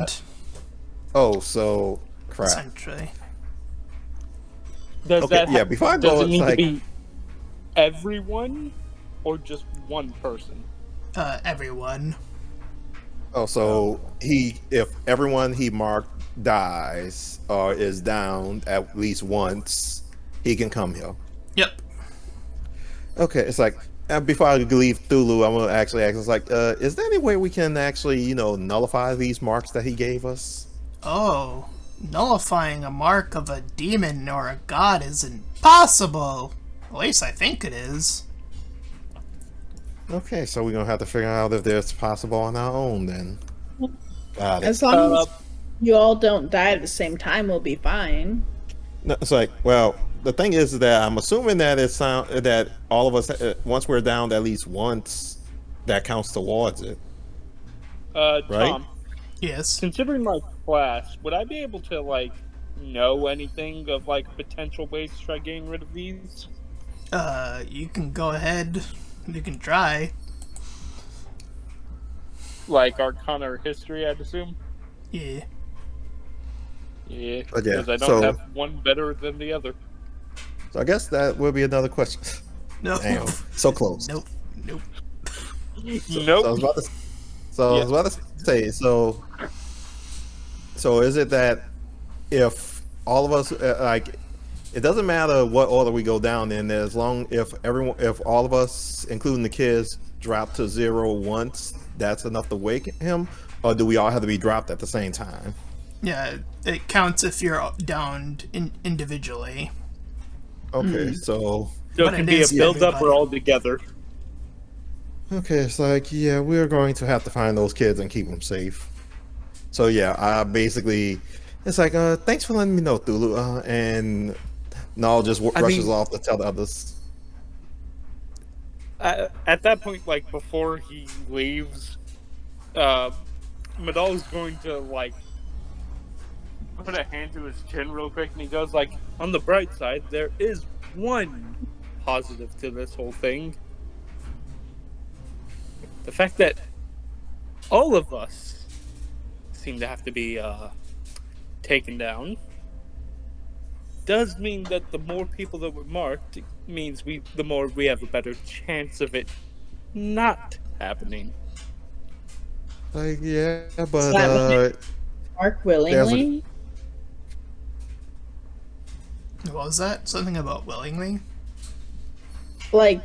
downed. so crap. Essentially. Does Okay, that yeah, before I does go, it it's need like- to be everyone or just one person? Everyone. Oh, so if everyone he marked dies or is down at least once, he can come here. Yep. Okay, it's like before I leave Thulu, I'm gonna actually ask. It's like, is there any way we can actually, nullify these marks that he gave us? Oh, nullifying a mark of a demon or a god is impossible. At least I think it is. Okay, so we're gonna have to figure out if it's possible on our own then. Got it. As long as you all don't die at the same time, we'll be fine. No, it's like, well, the thing is that I'm assuming that that all of us, once we're down at least once, that counts towards it. Tom, Yes. considering my class, would I be able to know anything of potential ways to try getting rid of these? You can go ahead. You can try. Like Arcana or History, I'd assume. Yeah. Yeah, But yeah, because I don't so- have one better than the other. So I guess that will be another question. No. Damn, so close. Nope. Nope. Nope. I was about to say, so is it that if all of us it doesn't matter what order we go down in, as long if all of us, including the kids, drop to 0 once, that's enough to wake him, or do we all have to be dropped at the same time? Yeah, it counts if you're downed individually. Okay, so So But it can it be a is build-up everybody. or all together. it's like, yeah, we're going to have to find those kids and keep them safe. So yeah, I basically, it's like, thanks for letting me know, Thulu, and Null just rushes off to tell the others. At that point, before he leaves, Mhe'dhal is going to put a hand to his chin real quick, and he goes on the bright side, there is one positive to this whole thing. The fact that all of us seem to have to be taken down does mean that the more people that were marked means the more we have a better chance of it not happening. Yeah, but that Mark willingly? What was that? Something about willingly?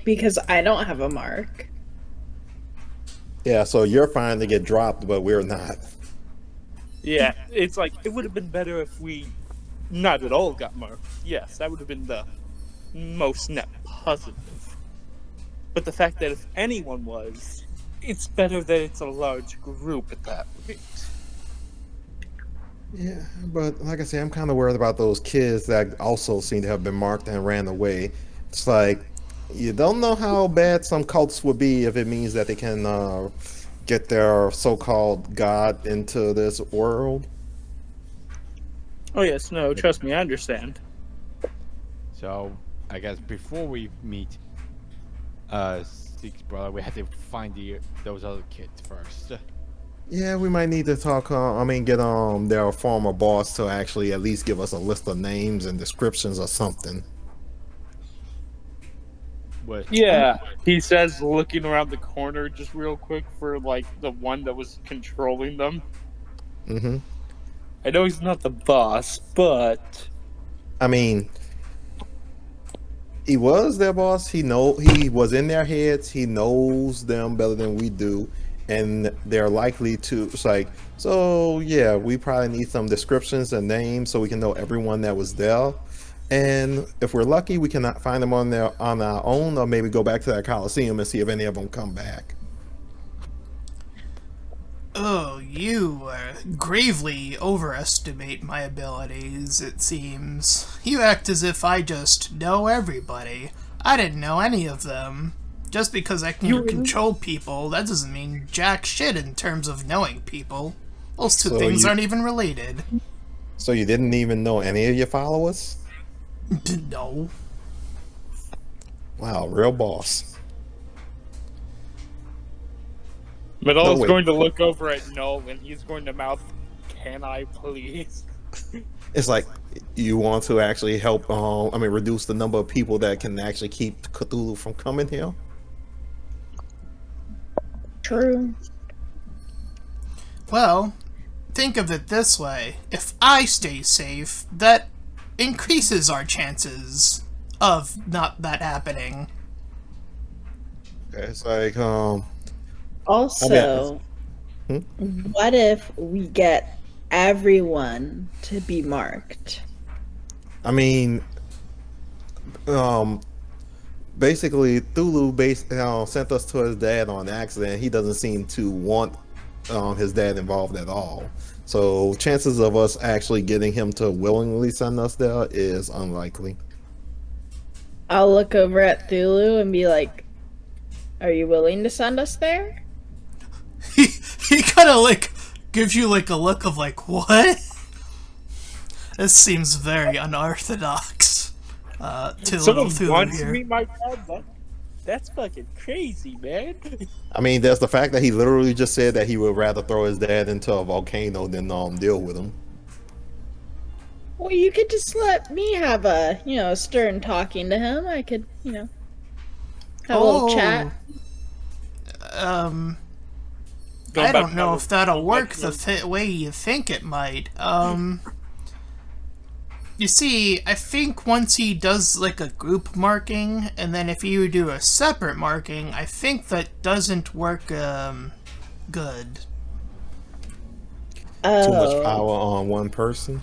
Because I don't have a mark. Yeah, so you're fine to get dropped, but we're not. Yeah, it's like, it would have been better if we not at all got marked. Yes, that would have been the most net positive. But the fact that if anyone was, it's better that it's a large group at that rate. Yeah, but like I said, I'm kind of worried about those kids that also seem to have been marked and ran away. It's like you don't know how bad some cults would be if it means that they can get their so-called god into this world. Oh yes, no, trust me, I understand. So I guess before we meet Zeke's brother, we have to find those other kids first. Yeah, we might need to talk. Get their former boss to actually at least give us a list of names and descriptions or something. But Yeah, he says, looking around the corner just real quick for like the one that was controlling them. Mm-hmm. I know he's not the boss, but I mean, he was their boss. He was in their heads. He knows them better than we do, and they're likely to. It's like, so yeah, we probably need some descriptions and names so we can know everyone that was there. And if we're lucky, we can find them on our own, or maybe go back to that Colosseum and see if any of them come back. Oh, you gravely overestimate my abilities, it seems. You act as if I just know everybody. I didn't know any of them. Just because I can control people, that doesn't mean jack shit in terms of knowing people. Those two things aren't even related. So you didn't even know any of your followers? No. Wow, real boss. Mhe'dhal is going to look over at Null and he's going to mouth, "Can I please?" It's like, you want to actually help, reduce the number of people that can actually keep Cthulhu from coming here? True. Well, think of it this way. If I stay safe, that increases our chances of not that happening. It's like, Also, what if we get everyone to be marked? I mean, basically, Thulu sent us to his dad on accident. He doesn't seem to want his dad involved at all. So chances of us actually getting him to willingly send us there is unlikely. I'll look over at Thulu and be like, "Are you willing to send us there?" He kind of like gives you like a look of like, what? This seems very unorthodox. To little Someone Thulu wants here. to meet my dad? That's fucking crazy, man. I mean, there's the fact that he literally just said that he would rather throw his dad into a volcano than deal with him. Well, you could just let me have a, stern talking to him. I could, have a little chat. I don't know if that'll work the way you think it might. You see, I think once he does like a group marking, and then if you do a separate marking, I think that doesn't work good. Oh, Too much power on one person.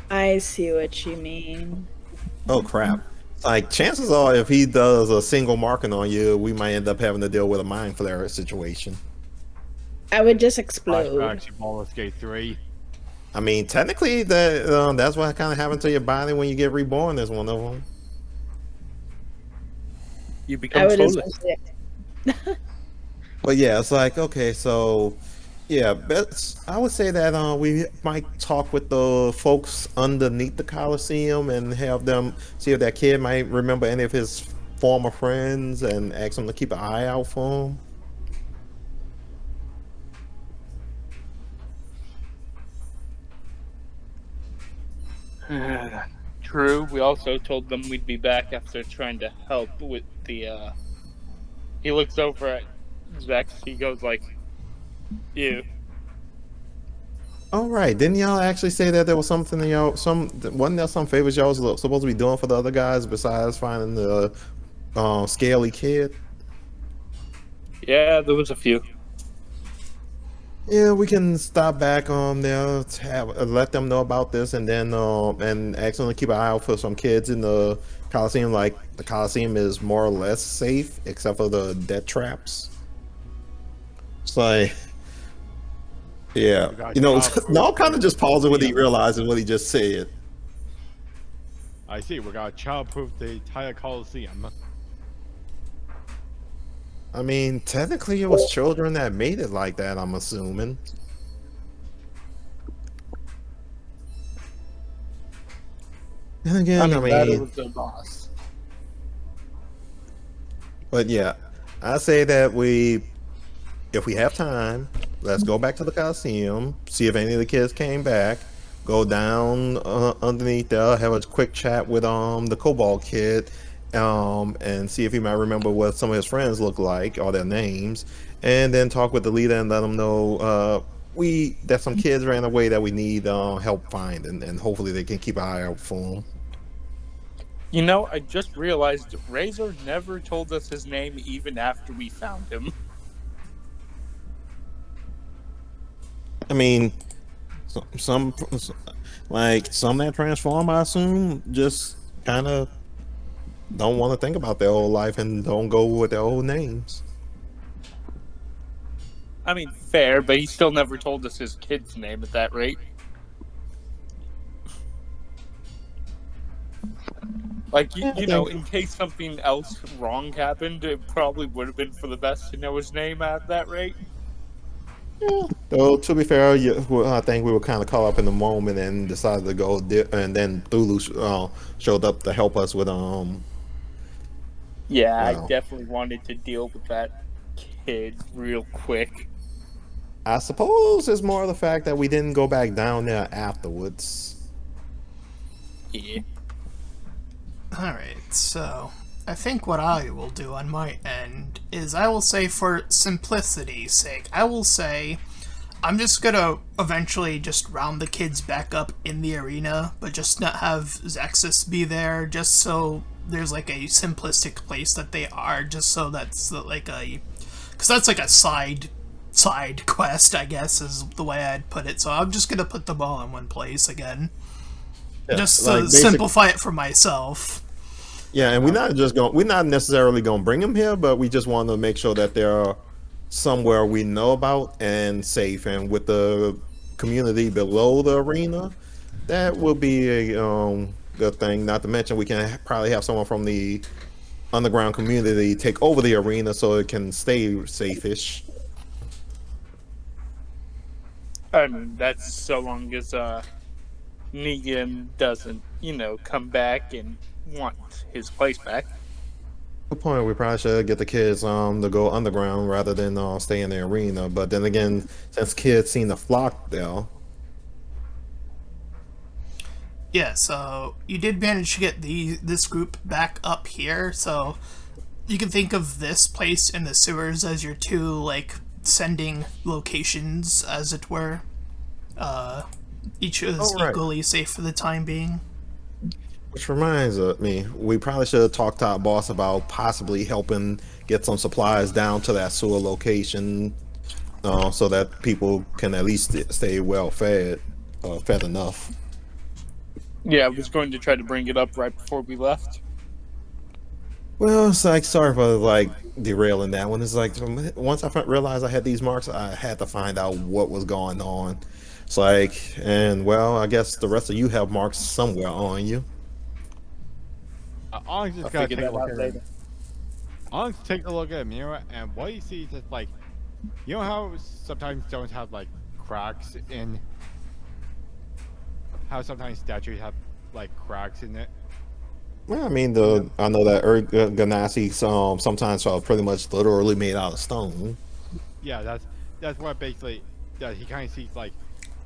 I see what you mean. Oh crap. Like, chances are if he does a single marking on you, we might end up having to deal with a mind flare situation. I would just explode. Archibald Skate 3. I mean, technically, that's what kind of happened to your body when you get reborn. Is one of them. You I become would soulless. But yeah, it's like, okay, so yeah, I would say that we might talk with the folks underneath the Colosseum and have them see if that kid might remember any of his former friends and ask them to keep an eye out for him. True. We also told them we'd be back after trying to help with the. He looks over at Zex. He goes like, "You." All right, didn't y'all actually say that there was something wasn't there some favors y'all was supposed to be doing for the other guys besides finding the scaly kid? Yeah, there was a few. Yeah, we can stop back there, to have, let them know about this, and then and ask them to keep an eye out for some kids in the Colosseum. Like the Colosseum is more or less safe, except for the death traps. It's like, yeah, We got you know, child now proof kind of just pauses when he Coliseum. realizes what he just said. I see. We got childproof the entire Coliseum. I mean, technically, it was children that made it like that. I'm assuming. And again, I that mean, was the boss. but yeah, I say that if we have time, let's go back to the Coliseum, see if any of the kids came back, go down underneath there, have a quick chat with the Cobalt kid, and see if he might remember what some of his friends look like or their names, and then talk with the leader and let them know that some kids ran away that we need help find, and hopefully they can keep an eye out for them. You know, I just realized Razor never told us his name even after we found him. I mean, some like some that transform, I assume, just kind of don't want to think about their old life and don't go with their old names. I mean, fair, but he still never told us his kid's name at that rate. Like, you know, in case something else wrong happened, it probably would have been for the best to know his name at that rate. Though to be fair, I think we were kind of caught up in the moment and decided to go, and then Thulu showed up to help us with Yeah, I Wow. definitely wanted to deal with that kid real quick. I suppose it's more the fact that we didn't go back down there afterwards. Yeah. Alright, so I think what I will do on my end is I will say, for simplicity's sake, I will say I'm just gonna eventually just round the kids back up in the arena, but just not have Xexus be there, just so there's like a simplistic place that they are, just so that's like a... because that's like a side quest, I guess, is the way I'd put it, so I'm just gonna put them all in one place again. Yeah, Just like to simplify it for myself. Yeah, and we're not necessarily gonna bring them here, but we just want to make sure that they're somewhere we know about and safe. And with the community below the arena, that will be a good thing. Not to mention, we can probably have someone from the underground community take over the arena so it can stay safe-ish. I mean, that's so long as Negan doesn't, you know, come back and want his place back. Good point. We probably should get the kids to go underground rather than stay in the arena. But then again, since kids seen the flock there, Yeah, so you did manage to get this group back up here, so you can think of this place in the sewers as your two, like, sending locations, as it were. Each is right. equally safe for the time being. which reminds me, we probably should have talked to our boss about possibly helping get some supplies down to that sewer location, so that people can at least stay well fed, fed enough. Yeah, I was going to try to bring it up right before we left. Well, it's like, sorry for like derailing that one. It's like, once I realized I had these marks, I had to find out what was going on. It's like, and well, I guess the rest of you have marks somewhere on you. Onyx I'll just gotta figure take a that look out at later. it. Onyx take a look at a mirror, and what he sees is like, you know how sometimes stones have like cracks in, how sometimes statues have like cracks in it. Well, I mean, I know that Ganassi sometimes are pretty much literally made out of stone. Yeah, that's what basically does. He kind of sees like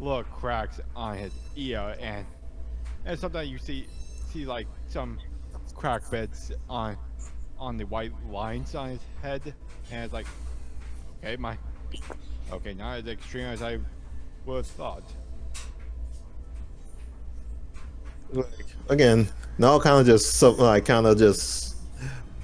little cracks on his ear, and sometimes you see like some crack beds on the white lines on his head, and it's like, okay, not as extreme as I would have thought. Again, no, kind of just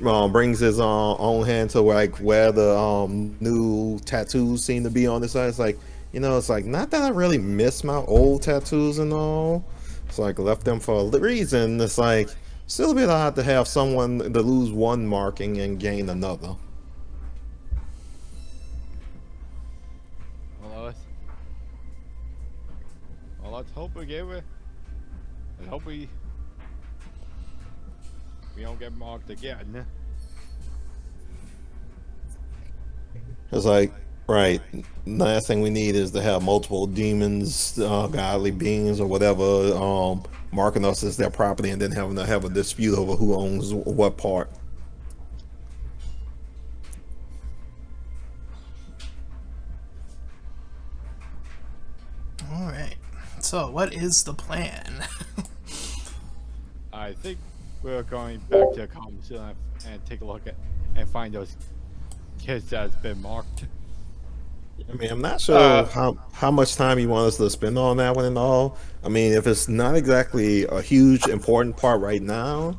brings his own hand to like where the new tattoos seem to be on his side. It's like, it's like not that I really miss my old tattoos and all. It's like left them for a reason. It's like still a bit odd to have someone to lose one marking and gain another. Well, let's hope we get it. Let's hope we don't get marked again. It's like, right, last thing we need is to have multiple demons, godly beings, or whatever, marking us as their property, and then having to have a dispute over who owns what part. All right. So, what is the plan? I think we're going back to the Colosseum and take a look at and find those kids that's been marked. I mean, I'm not sure how much time you want us to spend on that one and all. I mean, if it's not exactly a huge important part right now,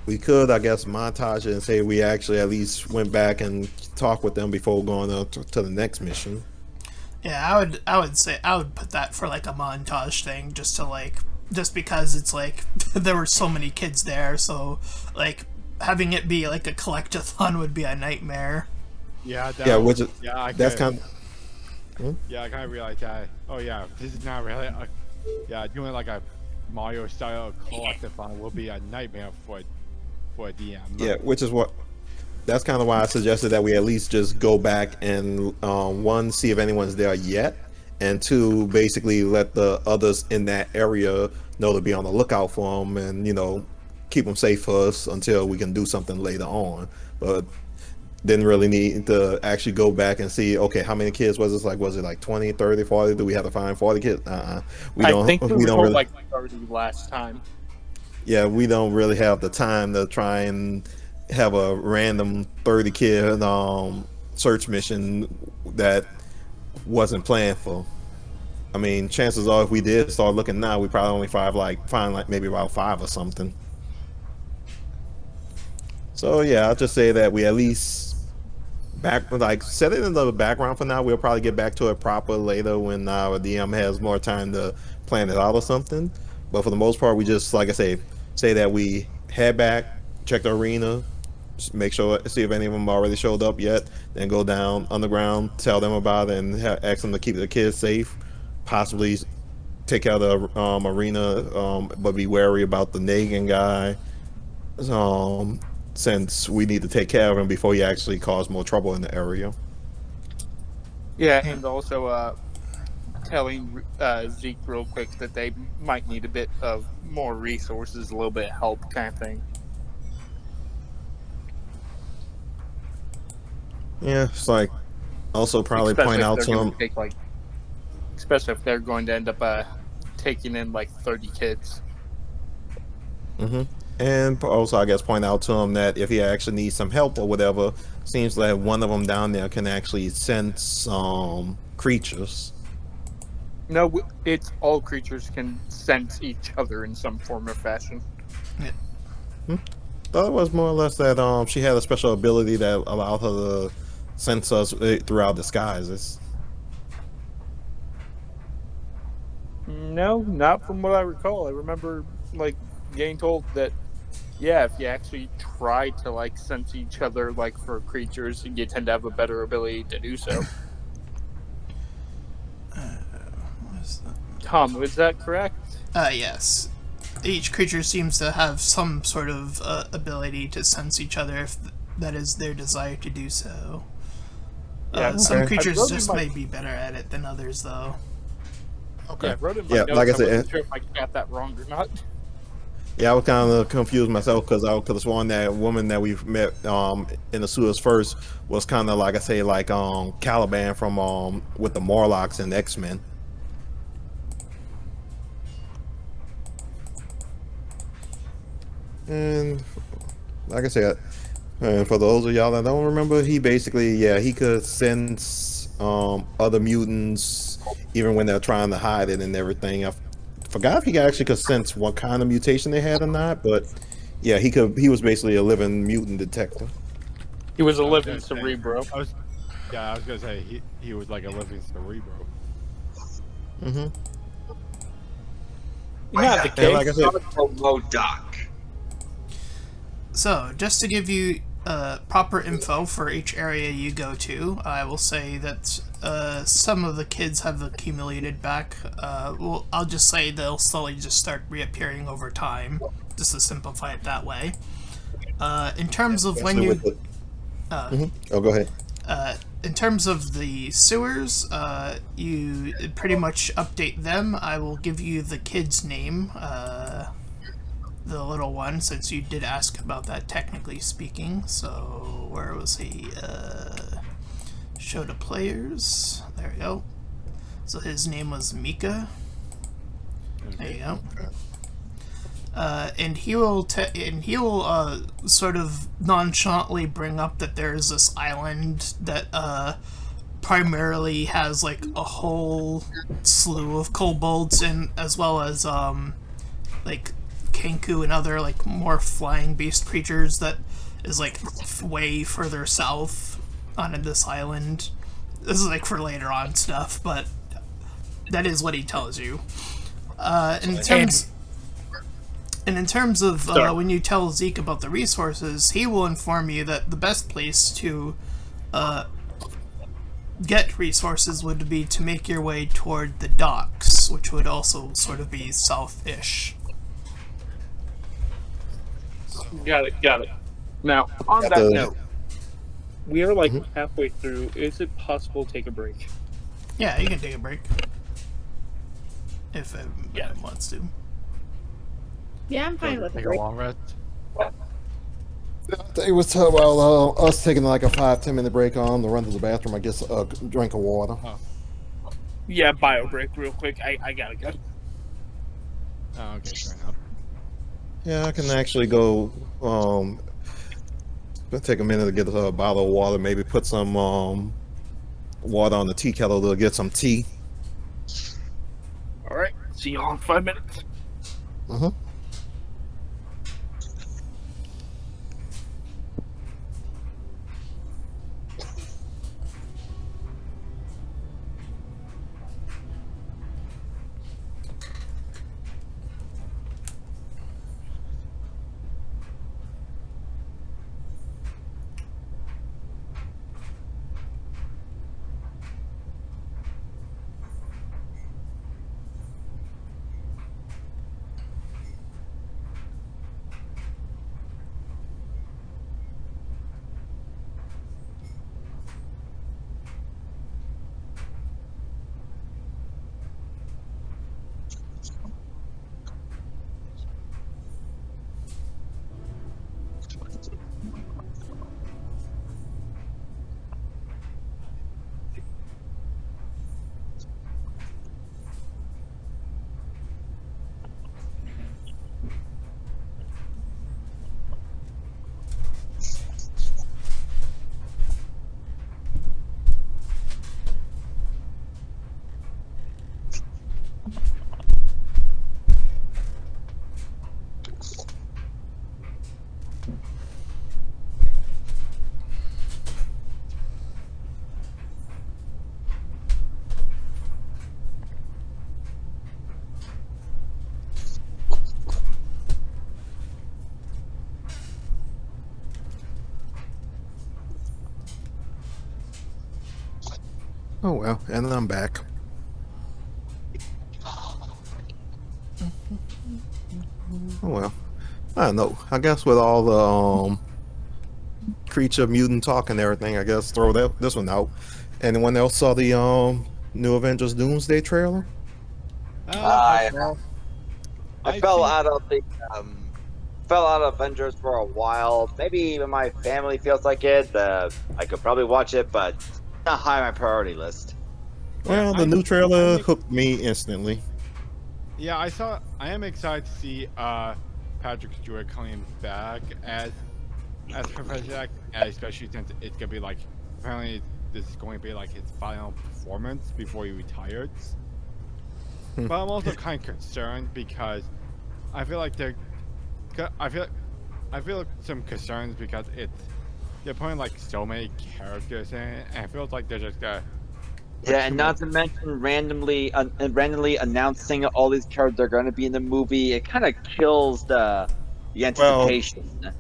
we could, I guess, montage it and say we actually at least went back and talked with them before going to the next mission. Yeah, I would say I would put that for like a montage thing, just because it's like there were so many kids there, so like having it be like a collectathon would be a nightmare. Yeah, that's kind of. Yeah, I kind of realized that. Oh yeah, this is not really. Doing like a Mario style collectathon will be a nightmare for a DM. Yeah, that's kind of why I suggested that we at least just go back and one, see if anyone's there yet, and two, basically let the others in that area know to be on the lookout for them, and keep them safe for us until we can do something later on. But didn't really need to actually go back and see, okay, how many kids was it? Was it like 20, 30, 40? Do we have to find 40 kids? I think we don't really, like 30 last time. Yeah, we don't really have the time to try and have a random 30 kid search mission that wasn't planned for. I mean, chances are if we did start looking now, we probably only find maybe about 5 or something. So yeah, I'll just say that we at least set it in the background for now. We'll probably get back to it proper later when our DM has more time to plan it out or something. But for the most part, we just, like I say that we head back, check the arena, make sure, see if any of them already showed up yet, then go down underground, tell them about it, and ask them to keep the kids safe, possibly take care of the arena, but be wary about the Negan guy, since we need to take care of him before he actually cause more trouble in the area. Yeah, and also telling Zeke real quick that they might need a bit of more resources, a little bit of help kind of thing. Yeah, it's like also probably Especially point out to them. Especially if they're going to end up taking in like 30 kids. Mm-hmm. And also, I guess, point out to him that if he actually needs some help or whatever, seems like one of them down there can actually sense creatures. No, it's all creatures can sense each other in some form or fashion. Yeah. Thought it was more or less that she had a special ability that allowed her to sense us throughout disguises. No, not from what I recall. I remember getting told that, yeah, if you actually try to sense each other for creatures, you tend to have a better ability to do so. What is that? Tom, is that correct? Yes. Each creature seems to have some sort of ability to sense each other if that is their desire to do so. Yeah, some creatures just may be better at it than others, though. Okay. Yeah, I wrote in my notes. Like I said, wasn't sure if I got that wrong or not. Yeah, I was kind of confused myself because I could have sworn that woman that we've met in the sewers first was kind of Caliban from with the Morlocks and X-Men. And like I said, and for those of y'all that don't remember, he basically, he could sense other mutants even when they're trying to hide it and everything. I forgot if he actually could sense what kind of mutation they had or not, but Yeah, he was basically a living mutant detective. He was a I was living gonna say- cerebro. I was gonna say he was like a living cerebro. Mm-hmm. Not the And like I case. said, Modoc. So, just to give you proper info for each area you go to, I will say that some of the kids have accumulated back. Well, I'll just say they'll slowly just start reappearing over time, just to simplify it that way. In terms of when especially you... with the, oh, go ahead. In terms of the sewers, you pretty much update them. I will give you the kid's name, the little one, since you did ask about that technically speaking. So, where was he? Show to players. There we go. So his name was Mika. There you go. And he will sort of nonchalantly bring up that there's this island that primarily has like a whole slew of kobolds, and as well as like Kenku and other like more flying beast creatures that is like way further south on this island. This is like for later on stuff, but that is what he tells you. In terms of when you tell Zeke about the resources, he will inform you that the best place to get resources would be to make your way toward the docks, which would also sort of be south-ish. Got it. Now, on Got that the- note, we are like halfway through. Is it possible to take a break? Yeah, you can take a break. If it wants to. Yeah, I'm fine with Take it. a long rest. It was talking about us taking like a 5-10 minute break on to run to the bathroom. I guess a drink of water. Yeah, bio break real quick. I gotta go. Oh, okay, fair enough. Yeah, I can actually go. Take a minute to get a bottle of water. Maybe put some water on the tea kettle to get some tea. All right. See you all in 5 minutes. Mm-hmm. Oh well, and I'm back. Oh well, I don't know. I guess with all the creature mutant talk and everything, I guess throw this one out. Anyone else saw the new Avengers Doomsday trailer? I I fell think- out of the fell out of Avengers for a while. Maybe even my family feels like it. I could probably watch it, but not high on my priority list. Well, the new trailer hooked me instantly. Yeah, I am excited to see Patrick Stewart coming back as Professor X, especially since it's gonna be like apparently this is going to be like his final performance before he retires. But I'm also kind of concerned because I feel like I feel some concerns because they're putting like so many characters in it, and it feels like they're just gonna. Yeah, and not to mention randomly announcing all these characters are going to be in the movie. It kind of kills the Well, anticipation.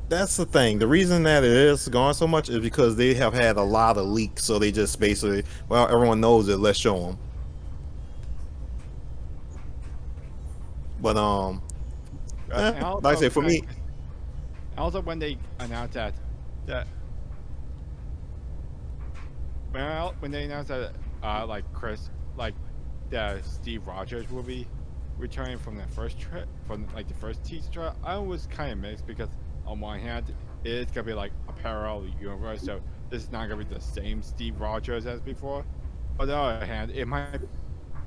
that's the thing. The reason that it is gone so much is because they have had a lot of leaks. So they just basically, well, everyone knows it. Let's show them. But And also, like I say, for me, also when they announced that well, when they announced that like Chris, like that Steve Rogers will be returning from the first trip, from like the first teaser, I was kind of mixed because on one hand it is gonna be like a parallel universe, so this is not gonna be the same Steve Rogers as before. On the other hand, it might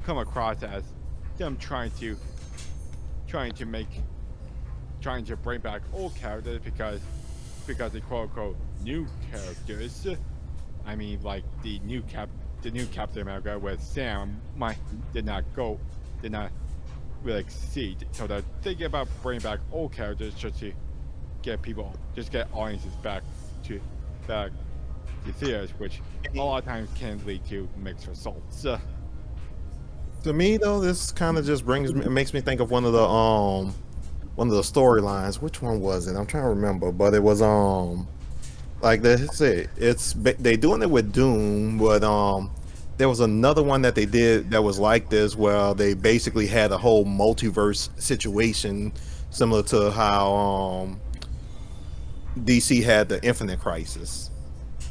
come across as them trying to bring back old characters because the quote unquote new characters. I mean, like the new Captain America with Sam did not really succeed. So they're thinking about bringing back old characters just to get audiences back to theaters, which a lot of times can lead to mixed results. to me though, this kind of just makes me think of one of the storylines. Which one was it? I'm trying to remember, but it was like they say, they doing it with Doom, but there was another one that they did that was like this, where they basically had a whole multiverse situation, similar to how DC had the Infinite Crisis.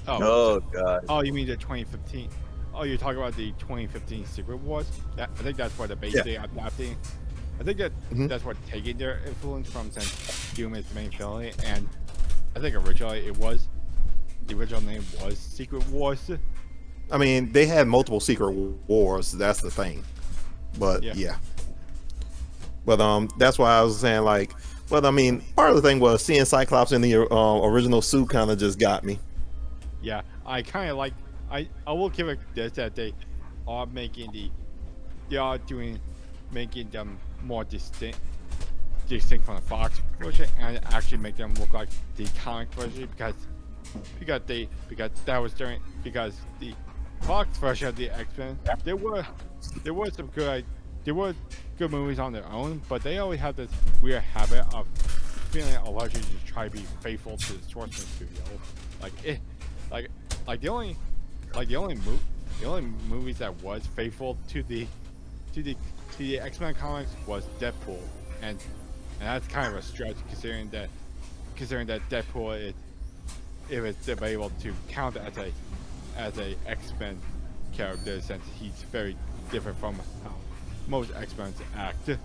Oh god. Oh, you mean the 2015? Oh, you're talking about the 2015 Secret Wars? I think that's what they're basically adapting. I think that's what taking their influence from, since Doom is the main villain, and I think originally the original name was Secret Wars. I mean, they had multiple Secret Wars. That's the thing. But yeah. But that's why I was saying, like, well, I mean, part of the thing was seeing Cyclops in the original suit kind of just got me. Yeah, I kind of like. I will give it this, that they are making making them more distinct from the Fox version, and actually make them look like the comic version because the Fox version of the X-Men, there were good movies on their own, but they always have this weird habit of feeling allergic to try to be faithful to the source material. The only movies that was faithful to the X-Men comics was Deadpool, and that's kind of a stretch considering that Deadpool is able to count as a X-Men character, since he's very different from how most X-Men act. I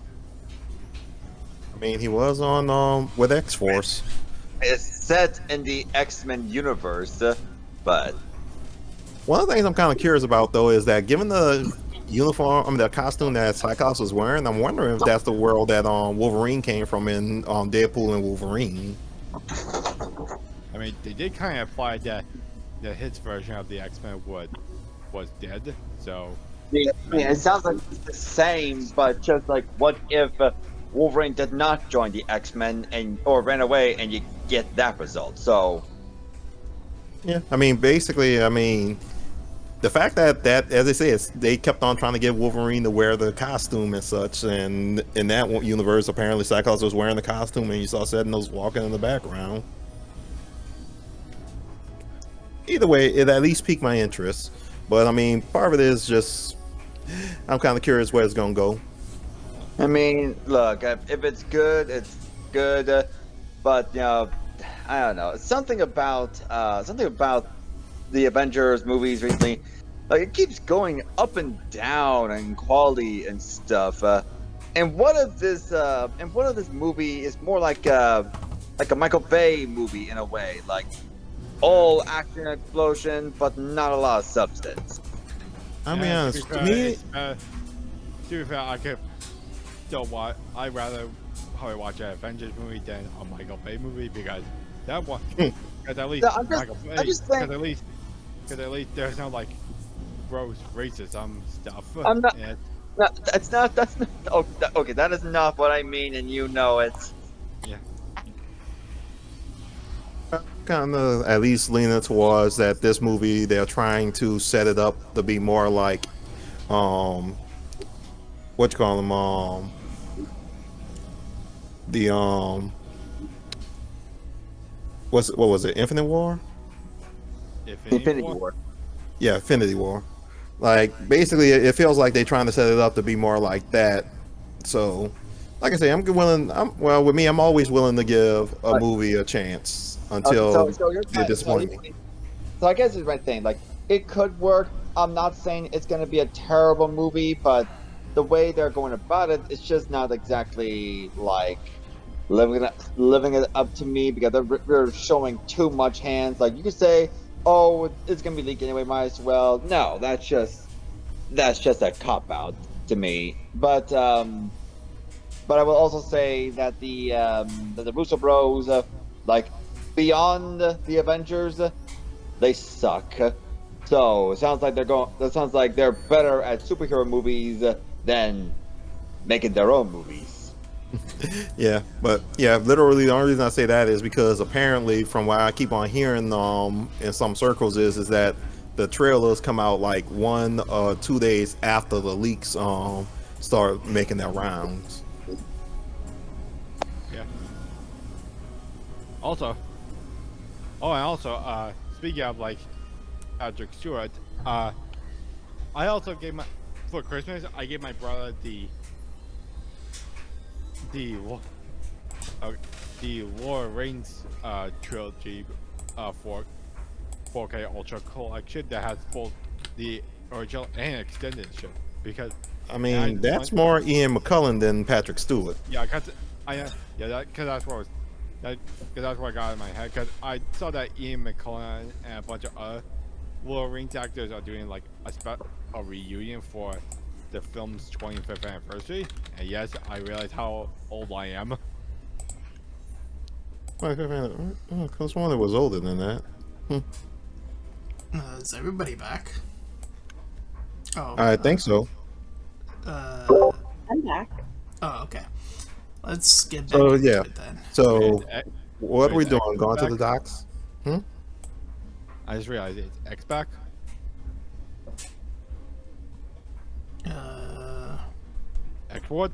mean, he was on with X-Force. It's set in the X-Men universe, but One of the things I'm kind of curious about, though, is that given the the costume that Cyclops was wearing, I'm wondering if that's the world that Wolverine came from in Deadpool and Wolverine. I mean, they did kind of imply that his version of the X-Men was dead, so. yeah, it sounds like it's the same, but just like, what if Wolverine did not join the X-Men or ran away, and you get that result? So Yeah, I mean, basically, the fact that as they say, they kept on trying to get Wolverine to wear the costume and such, and in that universe, apparently Cyclops was wearing the costume, and you saw Sentinels walking in the background. Either way, it at least piqued my interest. But I mean, part of it is just I'm kind of curious where it's gonna go. I mean, look, if it's good, it's good. But you know, I don't know. Something about the Avengers movies recently, like it keeps going up and down in quality and stuff. And what if this movie is more like a Michael Bay movie in a way, like all action and explosion, but not a lot of substance. I'll be honest, to be fair, I could still watch. I'd rather probably watch an Avengers movie than a Michael Bay movie, because that one, because at least Michael Bay, because at least there's no like gross racism stuff. I'm not. No, that's not. Oh, okay, that is not what I mean, and you know it. Yeah. kind of at least leaning towards that this movie they're trying to set it up to be more like what you call them the what was it, Infinite War? Infinity War. Yeah, Infinity War. Like basically it feels like they're trying to set it up to be more like that. So like I say, with me I'm always willing to give a movie a chance until they disappoint me. So I guess it's the right thing. Like, it could work. I'm not saying it's going to be a terrible movie, but the way they're going about it, it's just not exactly like living it up to me, because they're showing too much hands. Like, you could say, oh, it's going to be leaked anyway, might as well. No, that's just a cop out to me. But I will also say that the Russo Bros, like, beyond the Avengers, they suck. So it sounds like they're better at superhero movies than making their own movies. Yeah, but yeah, literally the only reason I say that is because apparently from what I keep on hearing in some circles is that the trailers come out like 1 or 2 days after the leaks start making their rounds. Yeah. Also, speaking of like Patrick Stewart, I also for Christmas I gave my brother the Lord Reigns trilogy for 4K Ultra Collection that has both the original and extended edition, because I mean that's more Ian McKellen than Patrick Stewart. Yeah, because that's what I got in my head, because I saw that Ian McKellen and a bunch of other Wolverine actors are doing like a reunion for the film's 25th anniversary, and yes, I realize how old I am. Because one that was older than that. Is everybody back? Oh, I think so. I'm back. Oh, okay. Let's get back So into yeah. it then. So Wait, what are we is doing? X Going to back? the docks? I just realized it's X back. Exwardd?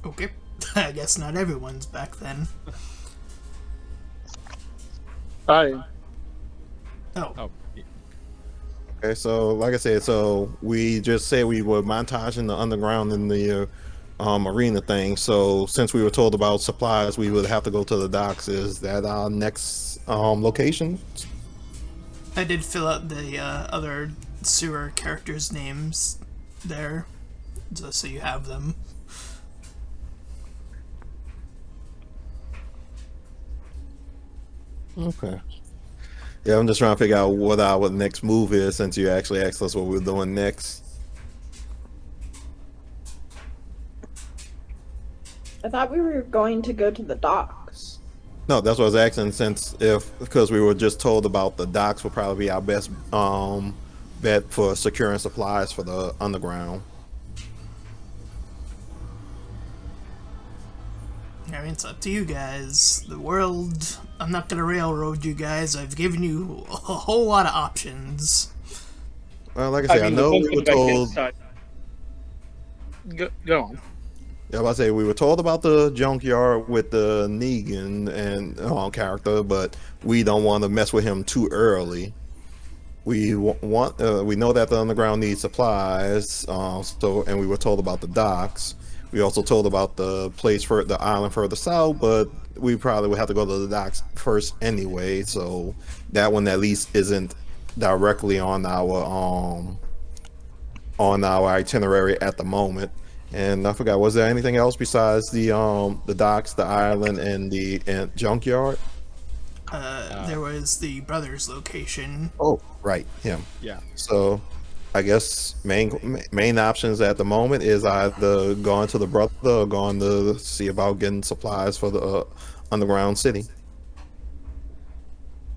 Okay. I guess not everyone's back then. Hi. Oh, Oh, yeah. Okay, so like I said, so we just said we were montaging the underground in the arena thing. So since we were told about supplies, we would have to go to the docks. Is that our next location? I did fill out the other sewer characters' names there, just so you have them. Okay. Yeah, I'm just trying to figure out what our next move is since you actually asked us what we're doing next. I thought we were going to go to the docks. No, that's what I was asking. Because we were just told about the docks would probably be our best bet for securing supplies for the underground. I mean, it's up to you guys. The world, I'm not gonna railroad you guys. I've given you a whole lot of options. Well, like I said, I know we were told. Go on. Yeah, I was about to say we were told about the junkyard with the Negan and character, but we don't want to mess with him too early. We want we know that the underground needs supplies, and we were told about the docks. We also told about the place for the island further south, but we probably would have to go to the docks first anyway. So that one at least isn't directly on our itinerary at the moment. And I forgot, was there anything else besides the docks, the island, and the junkyard? There was the brothers' location. Oh, right, him. Yeah. So I guess main options at the moment is either going to the brother or going to see about getting supplies for the underground city.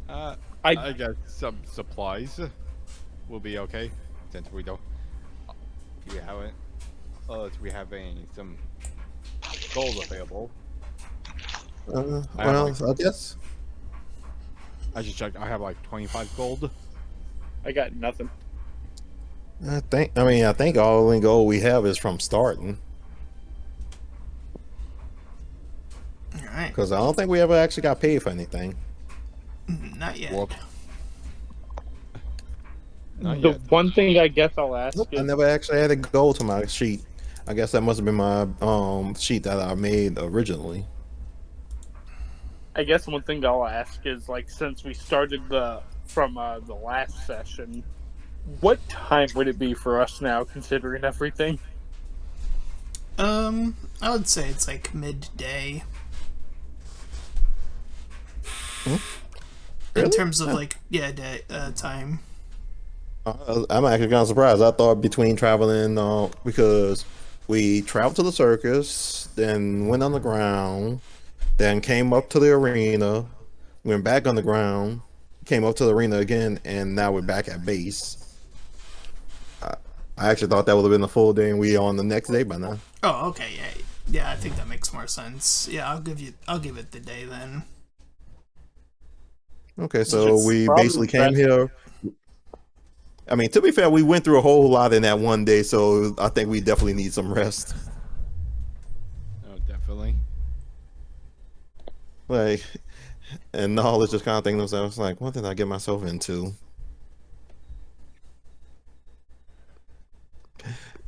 I guess some supplies will be okay, since we don't. Do we have some gold available? Well, I guess. I should check. I have like 25 gold. I got nothing. I think all the gold we have is from starting. All right. Because I don't think we ever actually got paid for anything. Not yet. Well, not The yet. one thing I guess I'll ask Nope, I is, never actually added gold to my sheet. I guess that must have been my sheet that I made originally. I guess one thing I'll ask is, like, since we started from the last session, what time would it be for us now, considering everything? I would say it's like midday. In Really? terms of like day time. I'm actually kind of surprised. I thought between traveling, because we traveled to the circus, then went underground, then came up to the arena, went back underground, came up to the arena again, and now we're back at base. I actually thought that would have been a full day, and we on the next day by now. Oh, okay, yeah. I think that makes more sense. Yeah, I'll give it the day then. Okay, so It's we probably basically came best- here. I mean, to be fair, we went through a whole lot in that one day, so I think we definitely need some rest. Oh, definitely. Like, and knowledge just kind of thinking to themselves, like, what did I get myself into?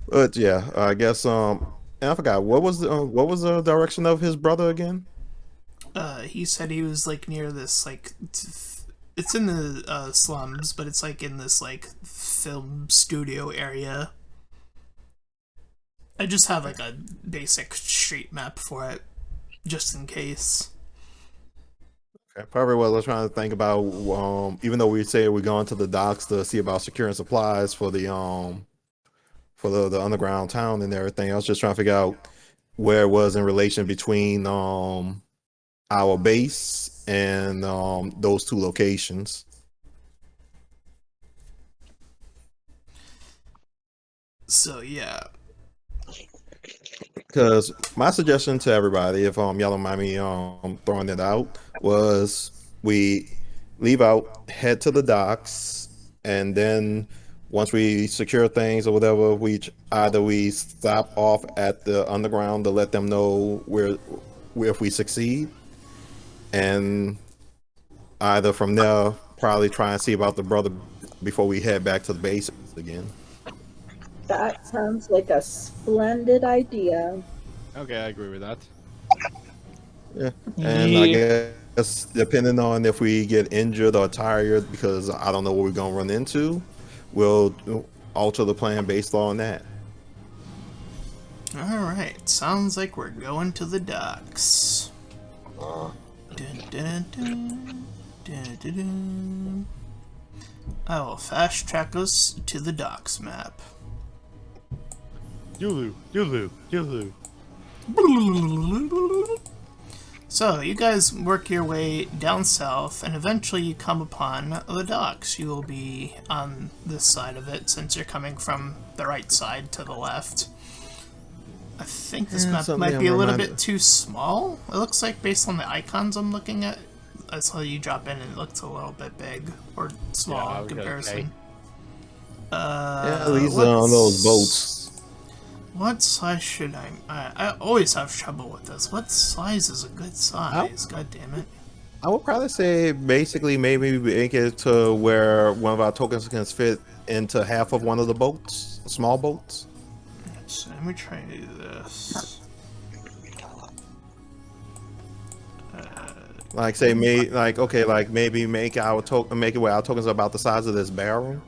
But yeah, I guess and I forgot what was the direction of his brother again? He said he was like near this like it's in the slums, but it's like in this like film studio area. I just have like a basic street map for it, just in case. Okay, probably what I was trying to think about. Even though we say we're going to the docks to see about securing supplies for the underground town and everything, I was just trying to figure out where it was in relation between our base and those two locations. So yeah. Because my suggestion to everybody, if y'all don't mind me throwing it out, was we leave out, head to the docks, and then once we secure things or whatever, we stop off at the underground to let them know where if we succeed, and either from there probably try and see about the brother before we head back to the base again. That sounds like a splendid idea. Okay, I agree with that. Yeah, and I Yeah. guess depending on if we get injured or tired, because I don't know what we're gonna run into, we'll alter the plan based on that. Alright, sounds like we're going to the docks. Dun, dun, dun, dun, dun, dun. I will fast track us to the docks map. Dulu, Dulu, Dulu. So, you guys work your way down south, and eventually you come upon the docks. You will be on this side of it, since you're coming from the right side to the left. I think this Yeah, map something might be I'm a little reminded- bit too small. It looks like, based on the icons I'm looking at, I saw you drop in and it looks a little bit big, or small I in was gonna comparison. Yeah, at least on those boats. What size should I always have trouble with this. What size is a good size? God damn it. I would probably say basically maybe make it to where one of our tokens can fit into half of one of the boats, small boats. So let me try to do this. Like say maybe make our token, make it where our tokens are about the size of this barrel.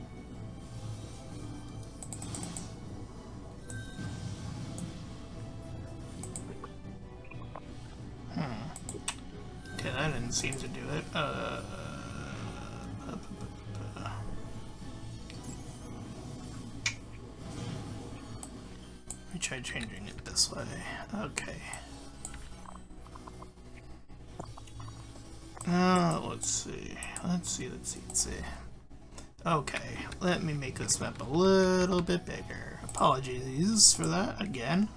Okay, that didn't seem to do it. Let me try changing it this way. Okay. Let's see. Let's see. Okay, let me make this map a little bit bigger. Apologies for that again.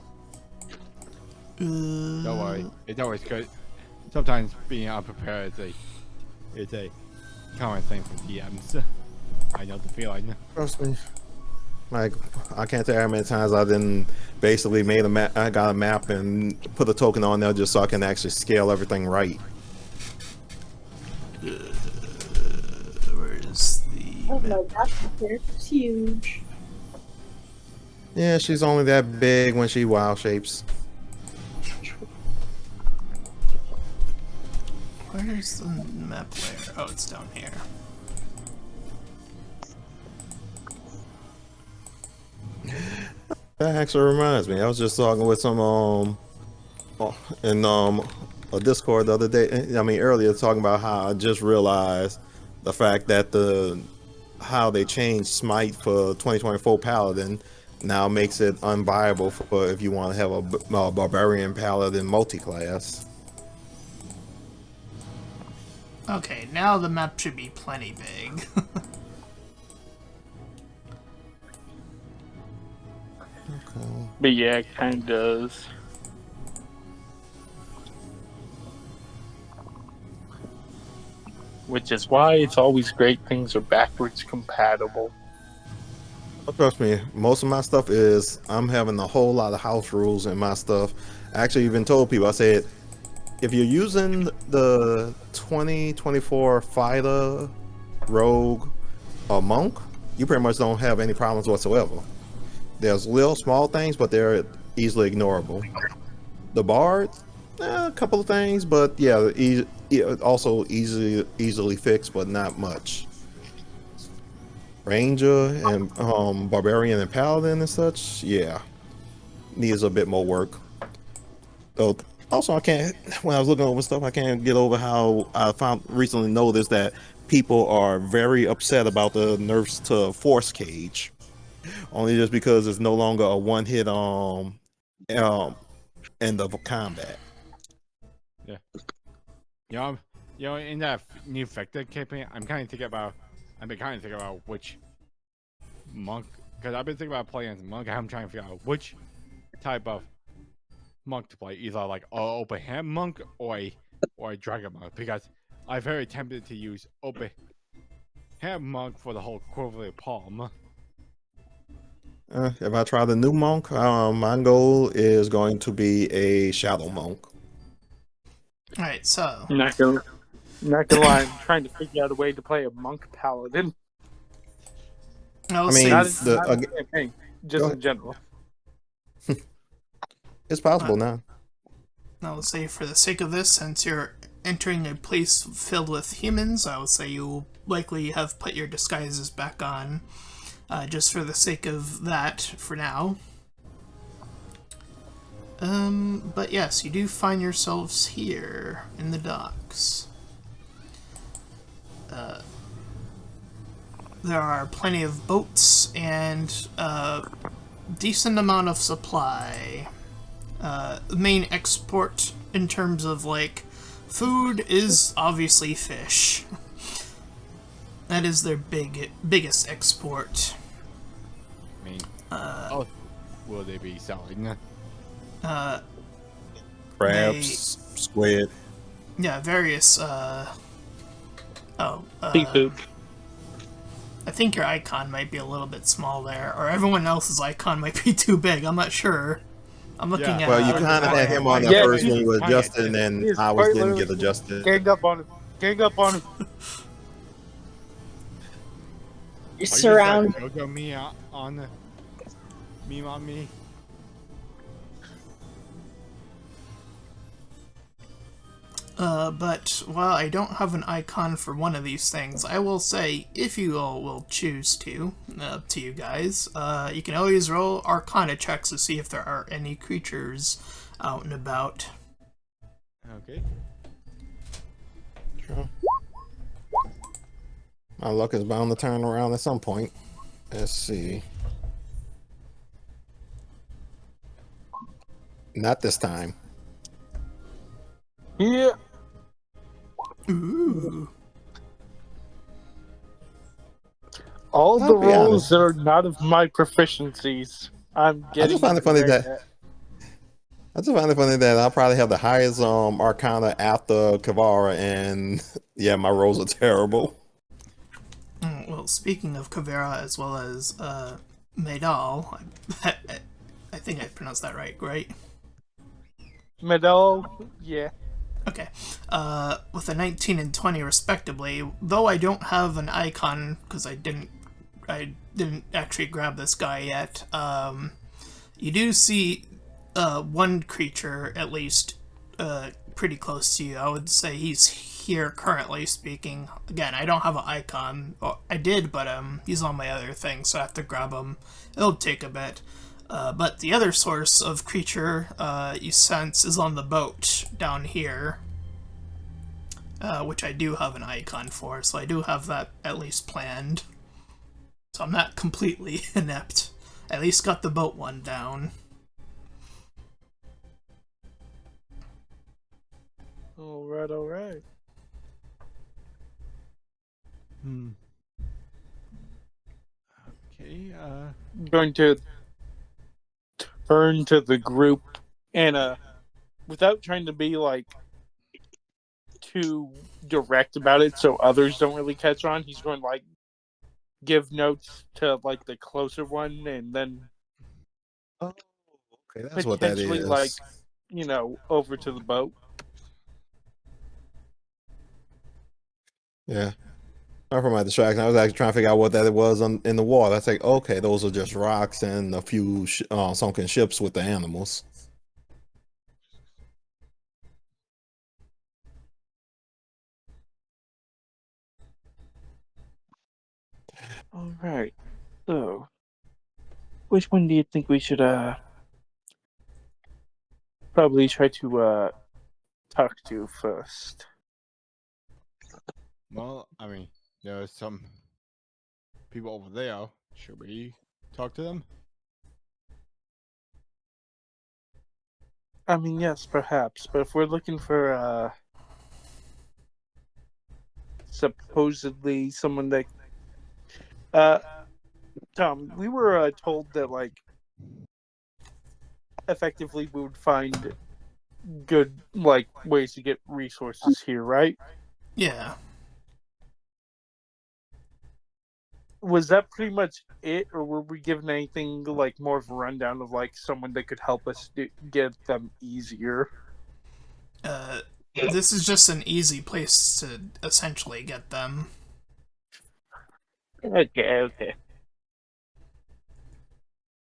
Don't worry. It's always good. sometimes being unprepared is a common thing for DMs. I know the feeling. Trust me. Like, I can't tell you how many times I didn't basically made a map. I got a map and put a token on there just so I can actually scale everything right. Where's the Oh map? my gosh, the character's huge. Yeah, she's only that big when she wild shapes. Where's the map layer? Oh, it's down here. That actually reminds me. I was just talking with some in a Discord the other day. I mean earlier, talking about how I just realized the fact that how they changed Smite for 2024 Paladin now makes it unviable for if you want to have a Barbarian Paladin multi-class. Okay, now the map should be plenty big. But yeah, it kind of does. Which is why it's always great things are backwards compatible. Oh, trust me, most of my stuff is I'm having a whole lot of house rules in my stuff. I actually even told people, I said, if you're using the 2024 fighter, rogue, or monk, you pretty much don't have any problems whatsoever. There's little small things, but they're easily ignorable. The bard, a couple of things, but yeah, also easily fixed, but not much. Ranger and barbarian and paladin and such, yeah, needs a bit more work. Though also, I can't. When I was looking over stuff, I can't get over how I recently noticed that people are very upset about the nerfs to Force Cage. Only just because it's no longer a one-hit end of combat. Yeah. In that new Vector campaign, I've been kind of thinking about which monk, because I've been thinking about playing as a monk. I'm trying to figure out which type of monk to play, either like an open hand monk or a dragon monk, because I'm very tempted to use open hand monk for the whole equivalent palm. If I try the new monk, my goal is going to be a shadow monk. Alright, so. Not gonna lie, I'm trying to figure out a way to play a monk paladin. I'll I mean, say Not in the campaign, just in general. It's possible now. I will say, for the sake of this, since you're entering a place filled with humans, I would say you will likely have put your disguises back on, just for the sake of that for now. But yes, you do find yourselves here in the docks. There are plenty of boats and a decent amount of supply. The main export in terms of like food is obviously fish. That is their biggest export. I mean, will they be selling? Crabs, squid. Yeah, various Seafood. I think your icon might be a little bit small there, or everyone else's icon might be too big. I'm not sure. I'm looking at. Well, you kind of had him on there Yeah, first when he's- you adjusted, and then he's ours quite didn't get literally- adjusted. Gang up on him. Gang up on him. You're surrounded. Go me on the meme on me. But while I don't have an icon for one of these things, I will say, if you all will choose to, up to you guys, you can always roll Arcana checks to see if there are any creatures out and about. Okay. Sure. My luck is bound to turn around at some point. Let's see. Not this time. Yeah. Ooh. All I'll the be roles honest. that are not of my proficiencies, I'm getting. just find it funny great that- at. I just find it funny that I probably have the highest Arcana after Qivara, and yeah, my rolls are terrible. Well, speaking of Qivara as well as Mhe'dhal, I think I pronounced that right? Mhe'dhal, yeah. Okay. With a 19 and 20 respectively, though I don't have an icon because I didn't actually grab this guy yet. You do see one creature at least pretty close to you. I would say he's here currently speaking. Again, I don't have an icon. Well, I did, but he's on my other thing, so I have to grab him. It'll take a bit. But the other source of creature you sense is on the boat down here, which I do have an icon for, so I do have that at least planned. So I'm not completely inept. I at least got the boat one down. Alright, alright. Okay. I'm going to turn to the group and without trying to be like too direct about it so others don't really catch on, he's going to like give notes to like the closer one and then Oh, okay, that's what that potentially is. like, over to the boat. Yeah. Not from my distraction. I was actually trying to figure out what that was in the water. That's like, okay, those are just rocks and a few sunken ships with the animals. Alright. So which one do you think we should probably try to talk to first? Well, I mean, there's some people over there. Should we talk to them? I mean, yes, perhaps, but if we're looking for supposedly someone that Tom, we were told that like effectively we would find good like ways to get resources here, right? Yeah. Was that pretty much it, or were we given anything like more of a rundown of like someone that could help us get them easier? This is just an easy place to essentially get them. Okay.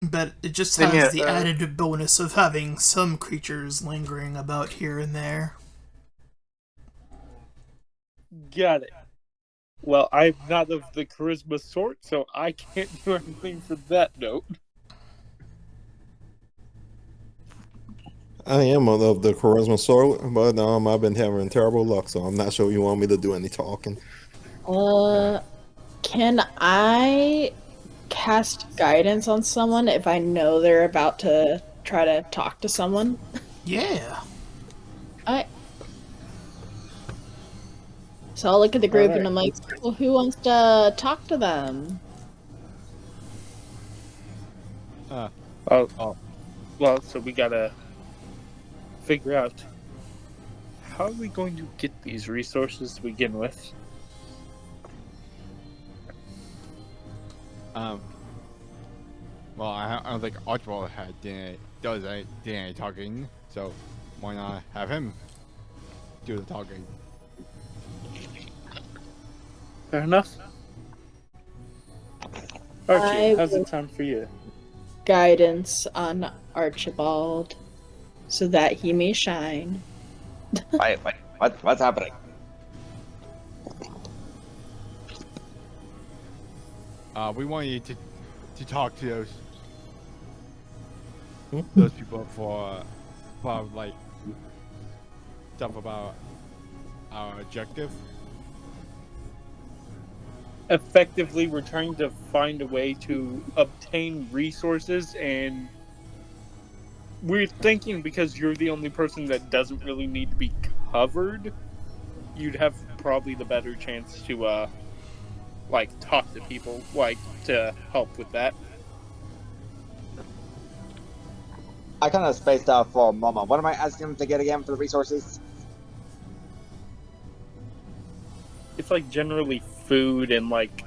But it just Then, has yeah, the added bonus of having some creatures lingering about here and there. Got it. Well, I'm not of the charisma sort, so I can't do anything for that note. I am of the charisma sort, but I've been having terrible luck, so I'm not sure you want me to do any talking. Can I cast guidance on someone if I know they're about to try to talk to someone? Yeah. So I'll look at the group Alright. and I'm like, well, who wants to talk to them? Well, so we gotta figure out how are we going to get these resources to begin with. Well, I don't think Archibald does any talking, so why not have him do the talking? Fair enough. Archie, how's will it sound for you? guidance on Archibald so that he may shine. Wait, what's happening? We want you to talk to those people for like stuff about our objective. Effectively, we're trying to find a way to obtain resources, and we're thinking because you're the only person that doesn't really need to be covered, you'd have probably the better chance to like talk to people, like to help with that. I kind of spaced out for a moment. What am I asking him to get again for the resources? It's like generally food and like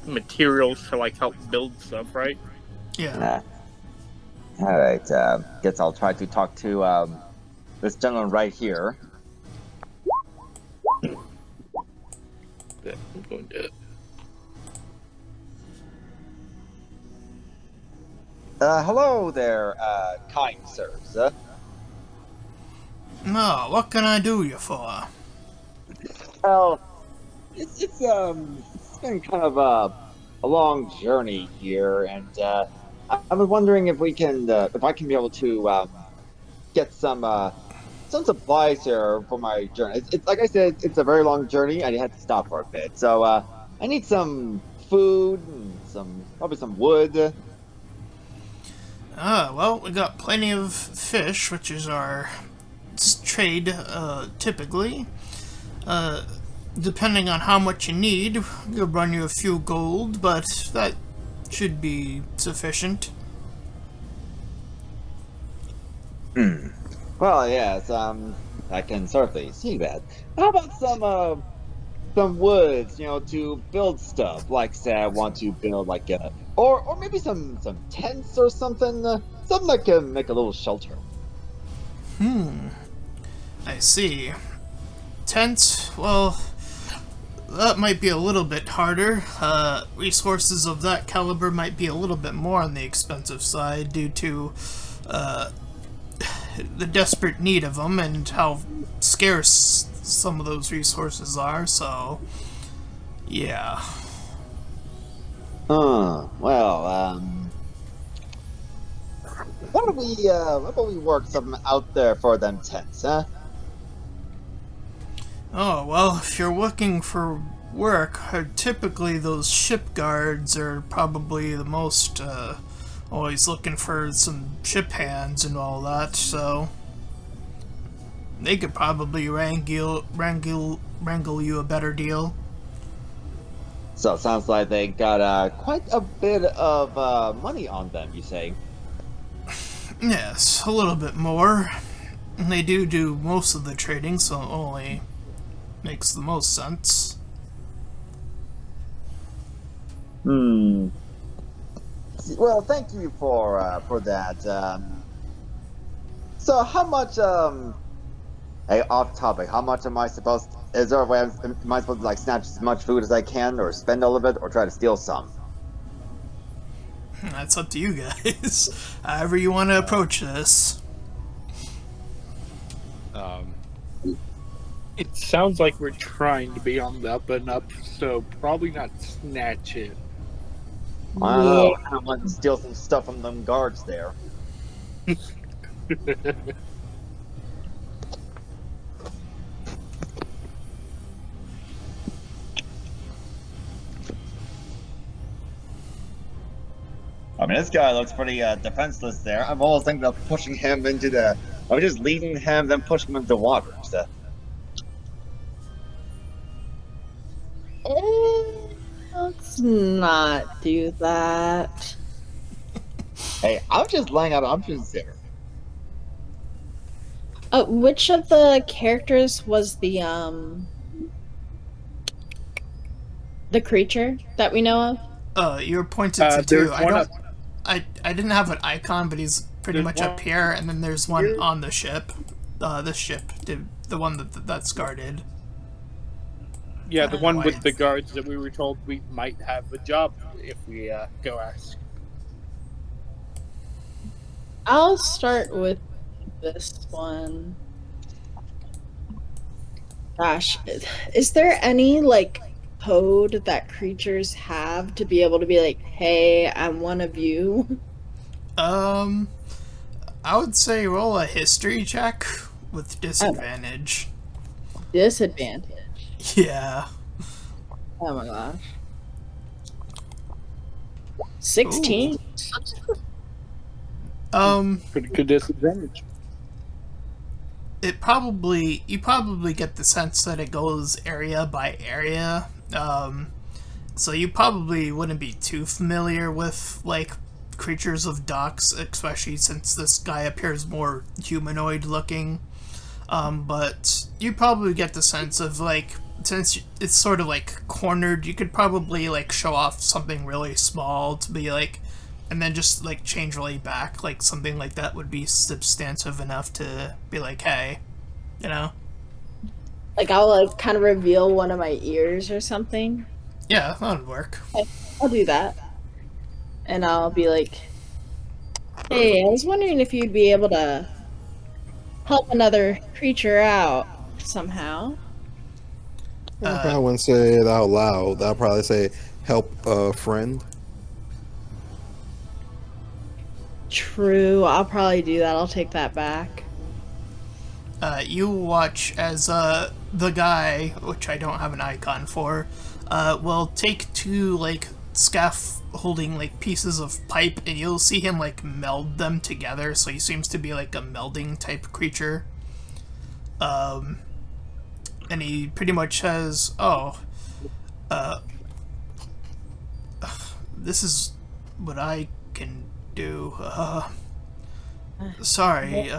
materials to like help build stuff, right? Yeah. All right. Guess I'll try to talk to this gentleman right here. Yeah, I'm going to. Hello there, kind sirs. No, what can I do you for? Well, it's been kind of a long journey here, and I was wondering if I can be able to get some supplies here for my journey. It's like I said, it's a very long journey. I had to stop for a bit, so I need some food and probably some wood. Well, we got plenty of fish, which is our trade, typically. Depending on how much you need, we'll run you a few gold, but that should be sufficient. Well, yes, I can certainly see that. How about some woods, to build stuff? Like, say, I want to build like or maybe some tents or something, something that can make a little shelter. I see. Tents, well, that might be a little bit harder. Resources of that caliber might be a little bit more on the expensive side due to the desperate need of them and how scarce some of those resources are, so yeah. Well, why don't we work something out there for them tents, huh? Oh, well, if you're looking for work, typically those ship guards are probably the most, always looking for some ship hands and all that, so they could probably wrangle you a better deal. So it sounds like they got quite a bit of money on them, you say? Yes, a little bit more. And they do most of the trading, so it only makes the most sense. Well, thank you for that. So how much hey, off topic, how much am I supposed? Is there a way? Am I supposed to like snatch as much food as I can, or spend all of it, or try to steal some? That's up to you guys. However you want to approach this. It sounds like we're trying to be on the up and up, so probably not snatch it. I don't know. I want to steal some stuff from them guards there. I mean, this guy looks pretty defenseless there. I'm almost thinking of pushing him into the... I'm just leading him, then pushing him into the water. So. Let's not do that. Hey, I'm just laying out options there. Which of the characters was the creature that we know of? You're pointed to two. There's one I didn't have an icon, but he's pretty much up here, and then there's one on the ship. This ship, the one that's guarded. Yeah, I the don't one know why with the it's- guards that we were told we might have a job if we go ask. I'll start with this one. Gosh, is there any like code that creatures have to be able to be like, "Hey, I'm one of you"? I would say roll a history check with disadvantage. Disadvantage. Yeah. Oh my gosh. 16. Pretty good disadvantage. You probably get the sense that it goes area by area. So you probably wouldn't be too familiar with, like, creatures of ducks, especially since this guy appears more humanoid looking. But you probably get the sense of, like, since it's sort of, like, cornered, you could probably, like, show off something really small to be, like, and then just, like, change really back. Like, something like that would be substantive enough to be like, hey, you know? Like, I'll, like, kind of reveal one of my ears or something. Yeah, that would work. I'll do that. And I'll be like, hey, I was wondering if you'd be able to help another creature out somehow. I probably wouldn't say it out loud. I'll probably say, help a friend. True, I'll probably do that. I'll take that back. You watch as the guy, which I don't have an icon for, will take two, like, scaffolding, like, pieces of pipe, and you'll see him, like, meld them together, so he seems to be, like, a melding type creature. And he pretty much says, this is what I can do. Sorry,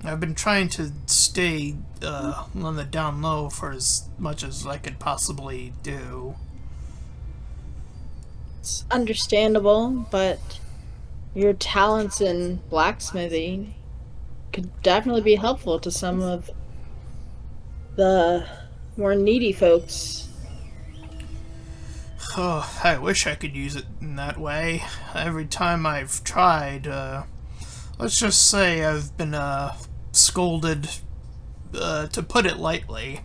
I've been trying to stay on the down low for as much as I could possibly do. It's understandable, but your talents in blacksmithing could definitely be helpful to some of the more needy folks. Oh, I wish I could use it in that way. Every time I've tried, let's just say I've been, scolded, to put it lightly.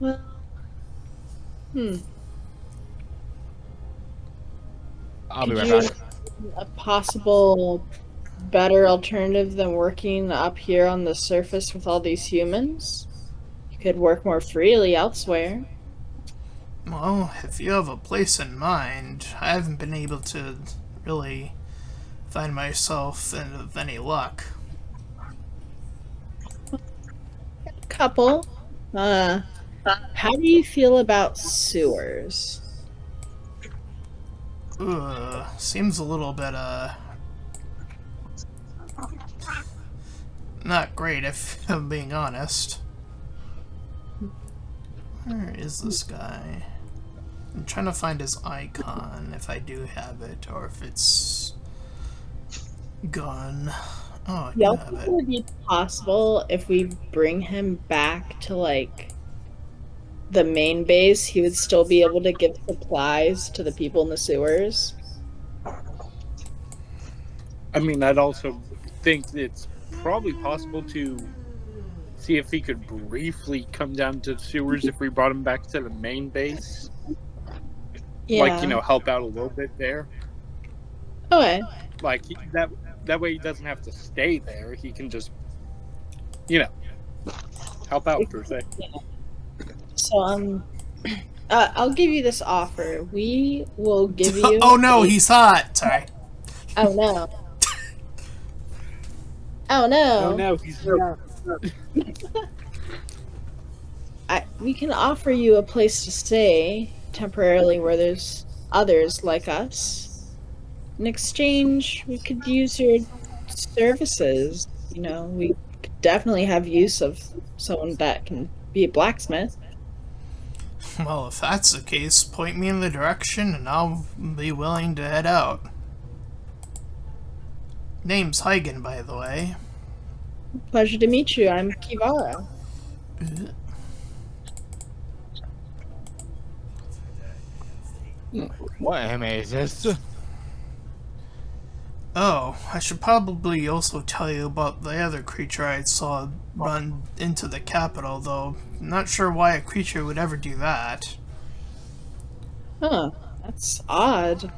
Well, I'll be could right you back. a possible better alternative than working up here on the surface with all these humans? You could work more freely elsewhere. Well, if you have a place in mind, I haven't been able to really find myself of any luck. Couple. How do you feel about sewers? Seems a little bit, not great if I'm being honest. Where is this guy? I'm trying to find his icon, if I do have it, or if it's gone. Oh, I do Y'all have think it. it would be possible if we bring him back to, like, the main base, he would still be able to give supplies to the people in the sewers? I mean, I'd also think it's probably possible to see if he could briefly come down to the sewers if we brought him back to the main base. Yeah. Like, you know, help out a little bit there. Okay. Like, that way he doesn't have to stay there. He can just, you know, help out, per se. So, I'll give you this offer. We will give you... Oh no, he's hot! Sorry. Oh no. Oh no. Oh no, he's not. We can offer you a place to stay temporarily where there's others like us. In exchange, we could use your services. You know, we could definitely have use of someone that can be a blacksmith. Well, if that's the case, point me in the direction and I'll be willing to head out. Name's Huygen, by the way. Pleasure to meet you. I'm Qivara. What anime is this? Oh, I should probably also tell you about the other creature I saw run into the capital, though I'm not sure why a creature would ever do that. Huh. That's odd.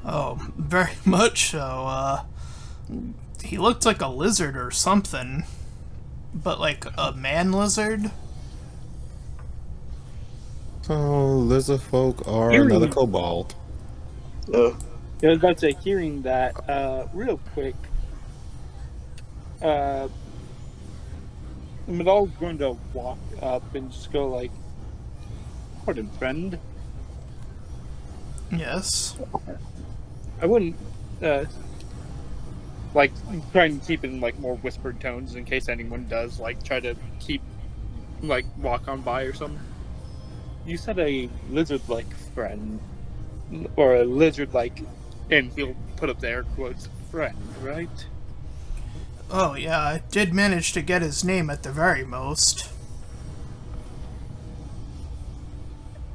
Oh, very much so. He looked like a lizard or something, but like a man lizard. So lizard folk are Hearing- another kobold. Ugh. I was about to say, hearing that, real quick, Uh, Mhe'dhal's going to walk up and just go like, "Pardon, friend. Yes. I wouldn't like try and keep in like more whispered tones in case anyone does like try to keep like walk on by or something. You said a lizard-like friend, or a lizard-like, and he'll put up the air quotes, friend, right? Oh, yeah, I did manage to get his name at the very most.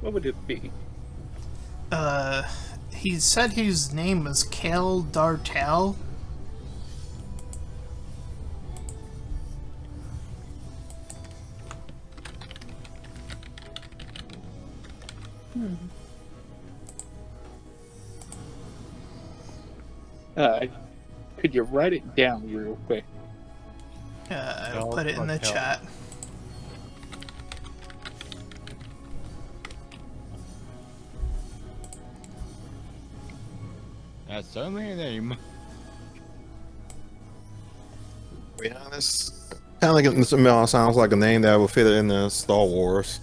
What would it be? He said his name was Kale Dartel. Could you write it down real quick? I'll put it in the chat. That's certainly a name. To be honest, kind of like sounds like a name that would fit in the Star Wars.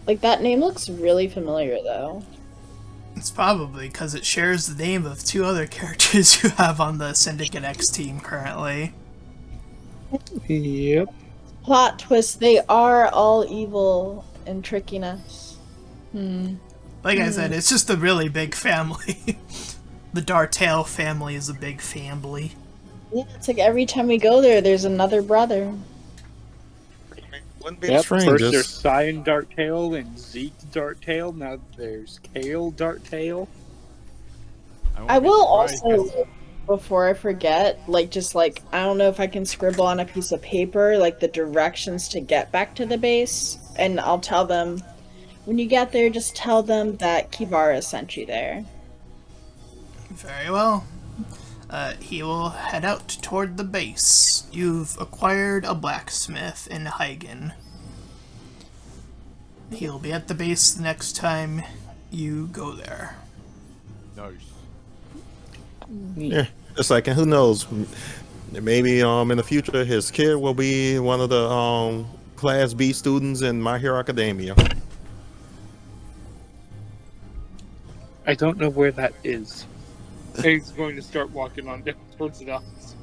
Like, that name looks really familiar, though. It's probably because it shares the name of two other characters you have on the Syndicate X team currently. Yep. Plot twist, they are all evil and tricking us. Like I said, it's just a really big family. The Dartail family is a big family. Yeah, it's like every time we go there, there's another brother. Wouldn't be Yep. strange. First there's Cyan Darktail and Zeke Darktail. Now there's Kale Darktail. I will also, before I forget, I don't know if I can scribble on a piece of paper, like, the directions to get back to the base, and I'll tell them, when you get there, just tell them that Qivara sent you there. Very well. He will head out toward the base. You've acquired a blacksmith in Hygen. He'll be at the base the next time you go there. Nice. Yeah, just like, and who knows? Maybe in the future his kid will be one of the Class B students in My Hero Academia. I don't know where that is. He's going to start walking on down towards the office.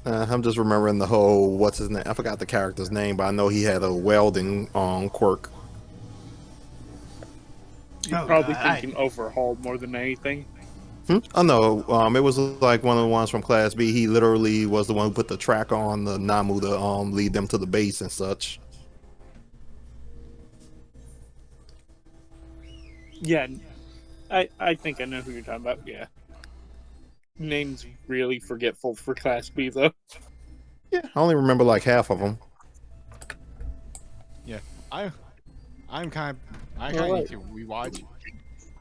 I'm just remembering the whole what's his name? I forgot the character's name, but I know he had a welding quirk. You're probably thinking overhaul more than anything. Oh no, it was like one of the ones from Class B. He literally was the one who put the track on the Namu to lead them to the base and such. Yeah, I think I know who you're talking about, yeah. Name's really forgetful for Class B, though. Yeah, I only remember like half of them. Yeah, I kind of need to rewatch.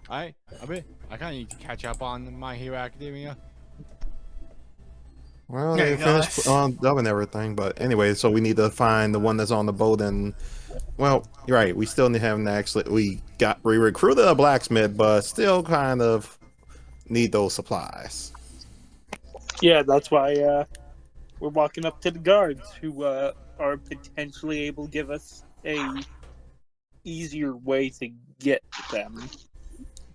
I kind of need to catch up on My Hero Academia. Well, There they you go. finished dubbing everything, but anyway, so we need to find the one that's on the boat, and well, you're right, we still haven't actually we recruited a blacksmith, but still kind of need those supplies. Yeah, that's why we're walking up to the guards, who are potentially able to give us a easier way to get them. Yeah,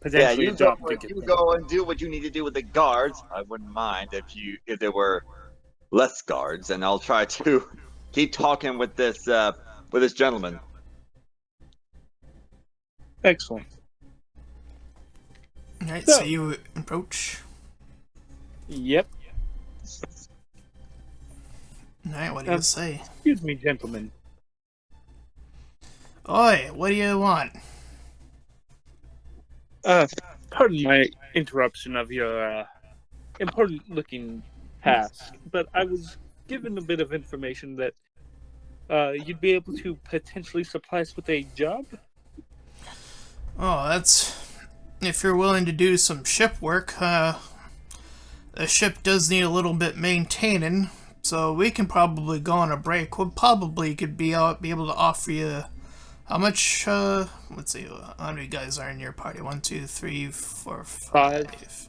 Potentially you a job go, to get you them. go and do what you need to do with the guards. I wouldn't mind if there were less guards, and I'll try to keep talking with this gentleman. Excellent. Alright, So- so you approach. Yep. Alright, what do you say? Excuse me, gentlemen. Oi, what do you want? Pardon my interruption of your important-looking task, but I was given a bit of information that you'd be able to potentially supply us with a job. Oh, that's... If you're willing to do some ship work, the ship does need a little bit maintaining, so we can probably go on a break. We'll probably could be able to offer you... How much, let's see, how many guys are in your party? 1, 2, 3, 4, 5.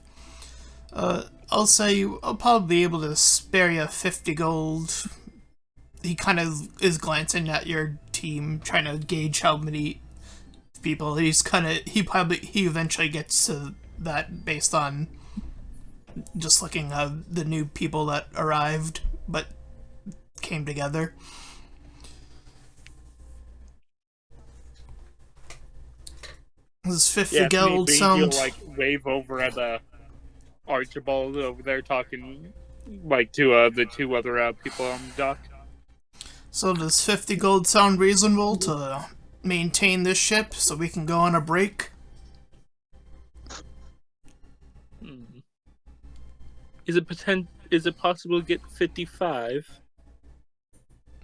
I'll say I'll probably be able to spare you 50 gold. He kind of is glancing at your team, trying to gauge how many people. He eventually gets to that based on just looking at the new people that arrived, but came together. This is 50 gold sound. He'll, like, wave over at Archibald over there talking, like, to the two other people on the dock. So does 50 gold sound reasonable to maintain this ship so we can go on a break? Is it possible to get 55?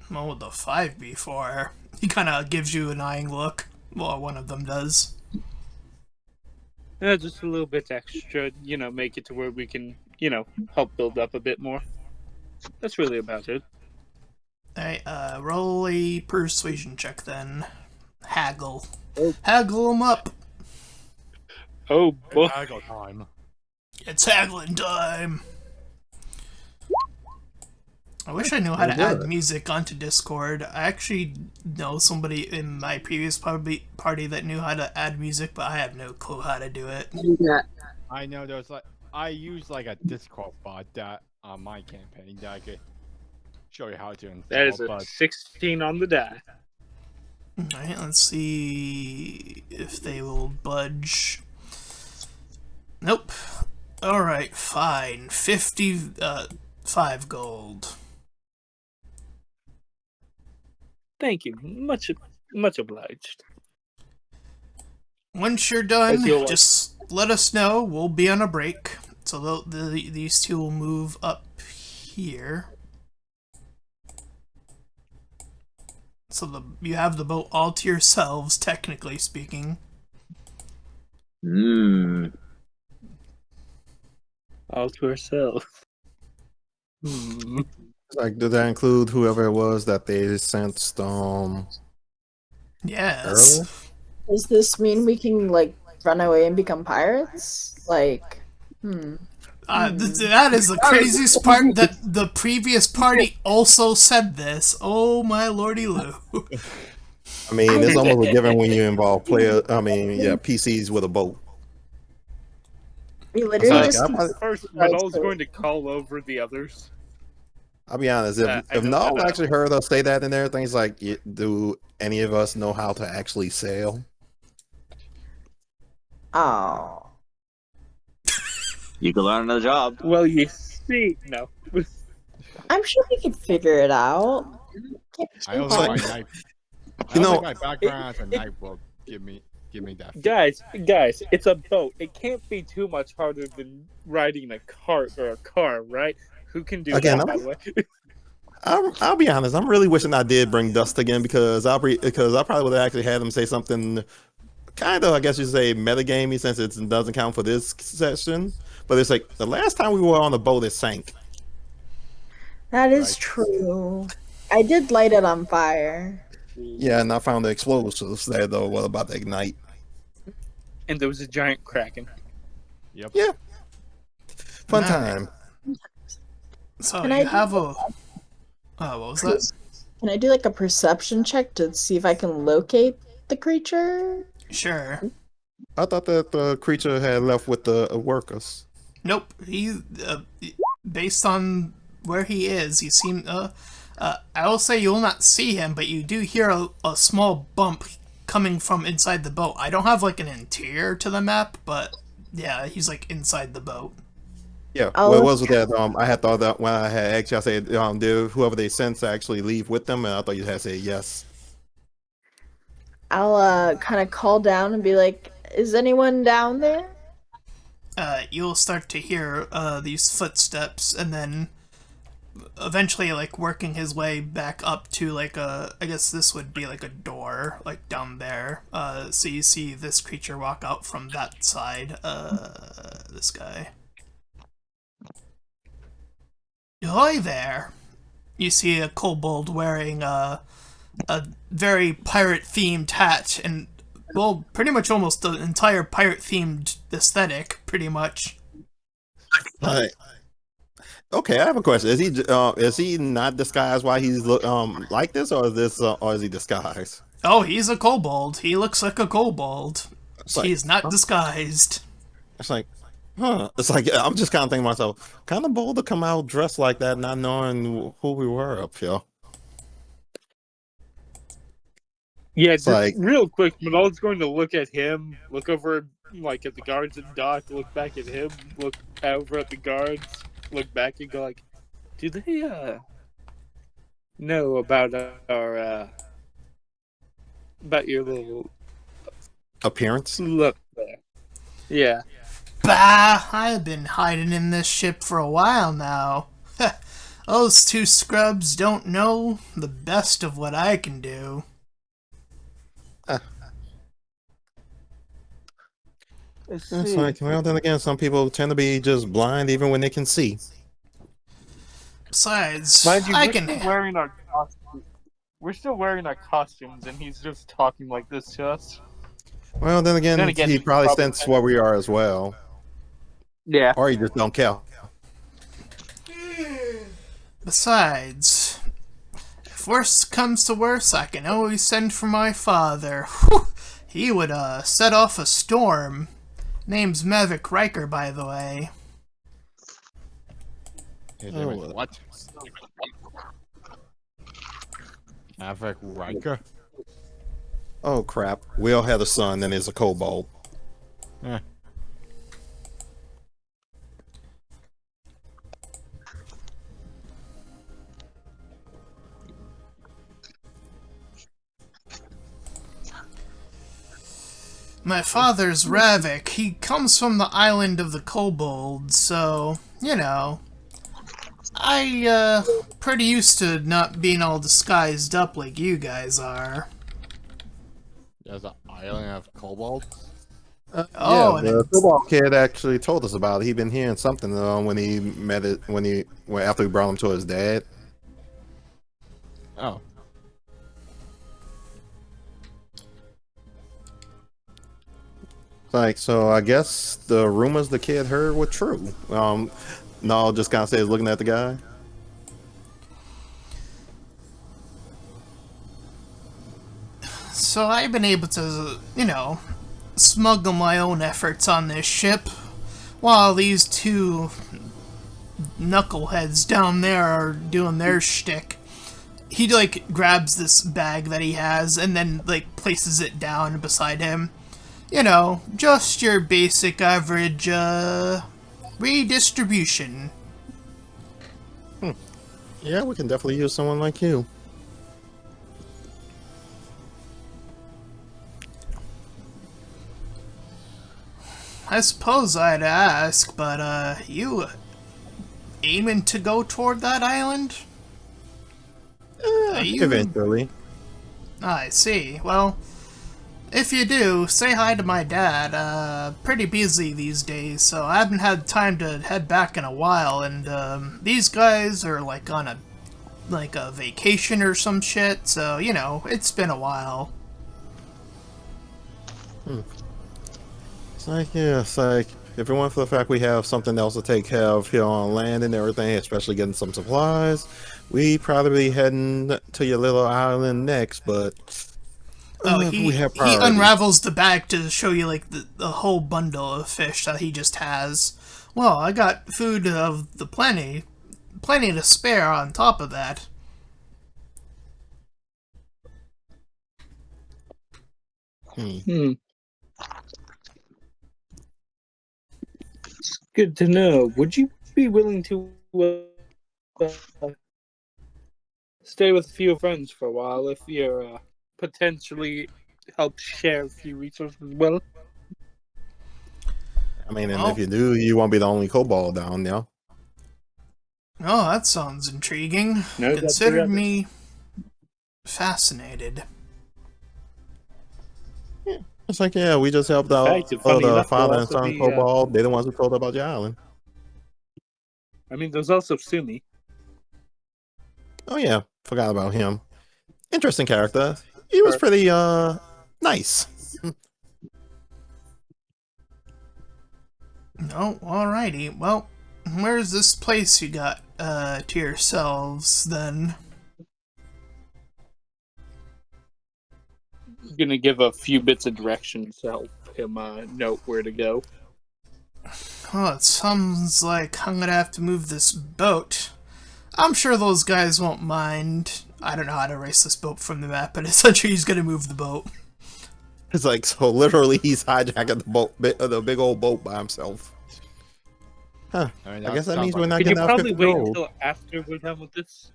What would the 5 be for? He kind of gives you an eyeing look. Well, one of them does. Yeah, just a little bit extra, make it to where we can, help build up a bit more. That's really about it. Alright, roll a persuasion check then. Haggle. Oh. Haggle them up! Oh, boy. Haggle time. It's haggling time! I wish I knew how to add music onto Discord. I actually know somebody in my previous party that knew how to add music, but I have no clue how to do it. I know there's I use like a Discord bot that on my campaign that I could show you how to install. That is a 16 on the die. Alright, let's see if they will budge. Nope. Alright, fine. 55 gold. Thank you. Much obliged. Once you're done, just let us know. We'll be on a break. So these two will move up here. So you have the boat all to yourselves, technically speaking. All to ourselves. Like, did that include whoever it was that they sensed? Yes. Earlier? Does this mean we can, like, run away and become pirates? Like, That is the craziest part, that the previous party also said this. Oh my lordy Lou. I mean, it's almost a given when you involve PCs with a boat. we literally just... First, Mhe'dhal's going to call over the others. I'll be honest, if no one actually heard us say that and everything's like, do any of us know how to actually sail? Oh. You can learn on the job. Well, you see, no. I'm sure we could figure it out. I don't think my knife. I don't think my background as a knife will give me that. Guys, it's a boat. It can't be too much harder than riding a cart or a car, right? Who can do that, by the way? I'll be honest. I'm really wishing I did bring Dust again because I probably would have actually had him say something kind of, I guess you'd say, metagamey, since it doesn't count for this session. But it's like the last time we were on the boat, it sank. That is true. I did light it on fire. Yeah, and I found the explosives there though were about to ignite. And there was a giant kraken. Yep. Yeah. Fun time. So Can you I have a... what was that? Can I do like a perception check to see if I can locate the creature? Sure. I thought that the creature had left with the workers. Nope. He, based on where he is, he seemed... I will say you'll not see him, but you do hear a small bump coming from inside the boat. I don't have like an interior to the map, but yeah, he's like inside the boat. Yeah, what it was with that, I had thought that when I had actually, I said, did whoever they sent actually leave with them? And I thought you had said yes. I'll kind of call down and be like, is anyone down there? You'll start to hear these footsteps, and then eventually like working his way back up to like I guess this would be like a door, like down there. So you see this creature walk out from that side. This guy. Hi there! You see a kobold wearing a very pirate-themed hat, and, well, pretty much almost the entire pirate-themed aesthetic, pretty much. Like, okay, I have a question. Is he not disguised why he's like this, or is this or is he disguised? Oh, he's a kobold. He looks like a kobold. It's like, He's not huh? disguised. It's like, huh? It's like I'm just kind of thinking to myself, kind of bold to come out dressed like that, not knowing who we were up here. Yeah, It's just like, real quick, Mhe'dhal's going to look at him, look over like at the guards and dock, look back at him, look over at the guards, look back and go like, do they know about our about your little appearance. look there? Yeah. Bah! I've been hiding in this ship for a while now. Those two scrubs don't know the best of what I can do. It's like, well, then again, some people tend to be just blind even when they can see. Besides, Mind you, I we're can. still wearing our costumes. We're still wearing our costumes, and he's just talking like this to us. Well, then again, Then he probably sensed where we are as well, Yeah. or he just don't care. Besides, if worst comes to worst, I can always send for my father. Whew, he would set off a storm. Name's Maverick Riker, by the way. What? Maverick Riker? Oh crap! Will had a son and is a kobold. Eh. My father's Ravik. He comes from the island of the kobolds, so, you know. Pretty used to not being all disguised up like you guys are. There's an island of kobolds? Oh, yeah, the kobold kid actually told us about it. He'd been hearing something when he met it after we brought him to his dad. Oh. Like, so I guess the rumors the kid heard were true. No, just kind of says looking at the guy. So I've been able to, you know, smuggle my own efforts on this ship, while these two knuckleheads down there are doing their shtick. He, like, grabs this bag that he has and then, like, places it down beside him. You know, just your basic average, redistribution. Yeah, we can definitely use someone like you. I suppose I'd ask, but, you aiming to go toward that island? Eventually. I see. Well, if you do, say hi to my dad. Pretty busy these days, so I haven't had time to head back in a while, and, these guys are, like, on a vacation or some shit, so, you know, it's been a while. It's like, yeah, it's like, if it weren't for the fact we have something else to take care of here on land and everything, especially getting some supplies, we probably be heading to your little island next, but He we have priorities. unravels the bag to show you, like, the whole bundle of fish that he just has. Well, I got food of the plenty to spare on top of that. Good to know. Would you be willing to stay with a few friends for a while if you're potentially help share a few resources as well? I mean, and if you do, you won't be the only kobold down there. Oh, that sounds intriguing. No, Considered me fascinated. It's like, yeah, we just helped out Right, funny the enough, father there'll and also son be, kobold. They're the ones who told about your island. I mean, there's also Sumi. Oh yeah, forgot about him. Interesting character. He was pretty nice. Oh, alrighty. Well, Where's this place you got to yourselves then? Gonna give a few bits of directions to help him know where to go. Well, it sounds like I'm gonna have to move this boat. I'm sure those guys won't mind. I don't know how to erase this boat from the map, but essentially he's gonna move the boat. It's like, so literally he's hijacking the boat, the big old boat by himself. Huh. I mean, I guess that means sounds we're not Could you getting our probably 50 wait gold. until after we're done with this?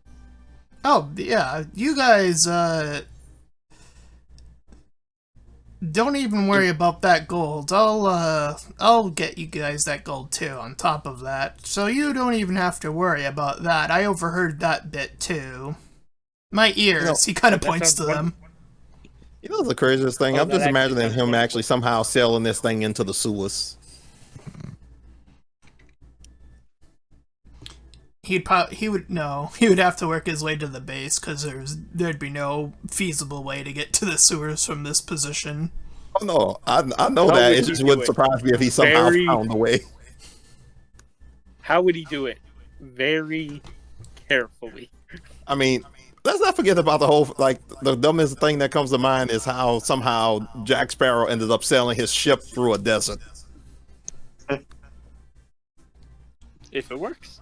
Oh, yeah, you guys, don't even worry about that gold. I'll get you guys that gold too, on top of that. So you don't even have to worry about that. I overheard that bit too. My ears, he kind of that points to sounds them. You know the craziest thing? Oh, I'm that just actually imagining sounds him wonderful. actually somehow sailing this thing into the sewers. He would have to work his way to the base, because there'd be no feasible way to get to the sewers from this position. Oh no, I know How that. would It he just do wouldn't it? surprise me if he somehow Very- found a way. How would he do it? Very carefully. I mean, let's not forget about the whole, like, the dumbest thing that comes to mind is how somehow Jack Sparrow ended up sailing his ship through a desert. If it works.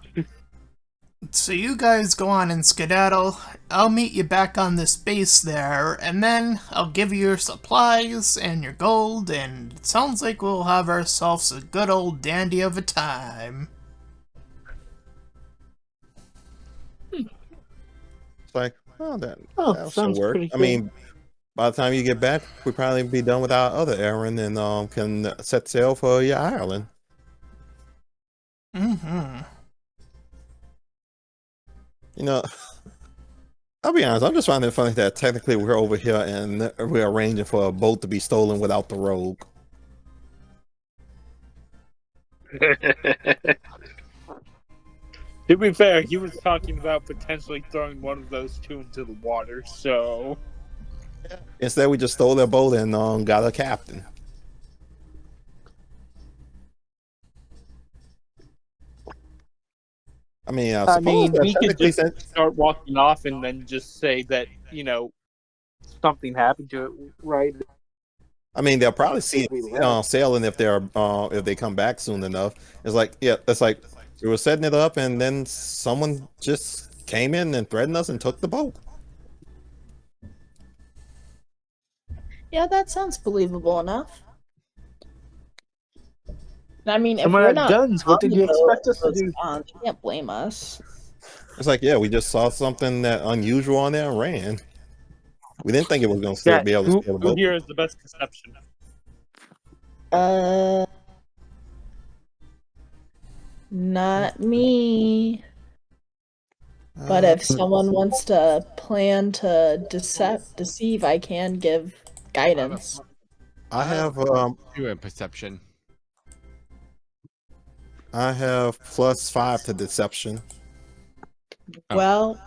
So you guys go on and skedaddle. I'll meet you back on this base there, and then I'll give you your supplies and your gold, and it sounds like we'll have ourselves a good old dandy of a time. It's like, oh, that should sounds work. pretty I good. mean, by the time you get back, we'll probably be done with our other errand and can set sail for your Ireland. Mm-hmm. You know, I'll be honest, I'm just finding it funny that technically we're over here and we're arranging for a boat to be stolen without the rogue. To be fair, he was talking about potentially throwing one of those two into the water, so... Instead, we just stole their boat and got a captain. I mean, I suppose that we could technically just start walking off and then just say that, something happened to it, right? I mean, they'll probably see it sailing if they come back soon enough. It's like, yeah, it's like we were setting it up, and then someone just came in and threatened us and took the boat. Yeah, that sounds believable enough. I mean, if Someone we're had not guns, what did on you the boat expect us to with those do? guns, you can't blame us. It's like, yeah, we just saw something that unusual on there and ran. We didn't think it was going to be able to steal the who boat. here is the best deception? Not me. But if someone wants to plan to deceive, I can give guidance. I have Do a perception. +5 to deception. Oh. Well,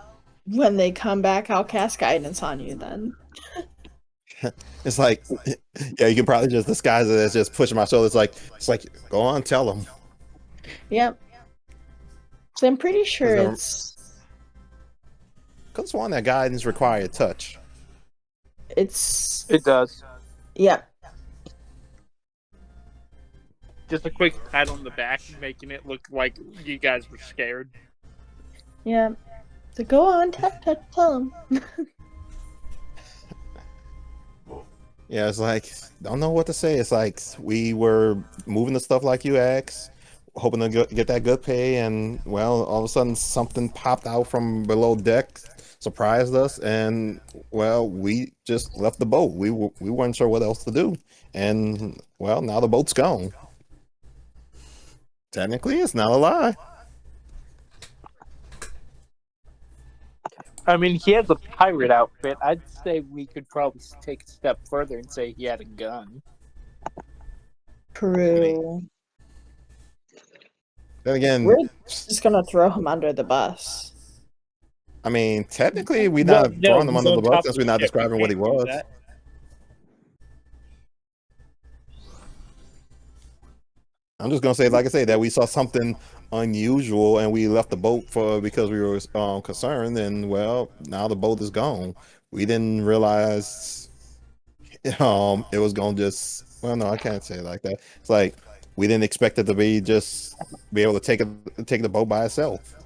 when they come back, I'll cast guidance on you then. It's like, yeah, you can probably just disguise it as just pushing my shoulder. It's like, go on, tell them. Yep. So I'm pretty sure Is there- it's Because one, that guidance required touch. It does. Yep. Just a quick pat on the back, making it look like you guys were scared. Yep. So go on, tell them. Yeah, it's like, don't know what to say. It's like, we were moving the stuff like you asked, hoping to get that good pay, and, well, all of a sudden something popped out from below deck, surprised us, and, well, we just left the boat. We weren't sure what else to do. And, well, now the boat's gone. Technically, it's not a lie. I mean, he has a pirate outfit. I'd say we could probably take a step further and say he had a gun. True. Then again, We're just gonna throw him under the bus. I mean, technically, we're Well, not no, throwing him he's under the on bus top since of we're not the ship. We describing what he can't do was. that. I'm just gonna say, like I say, that we saw something unusual and we left the boat because we were concerned. And well, now the boat is gone. We didn't realize it was gonna just. Well, no, I can't say it like that. It's like we didn't expect it to be able to take the boat by itself.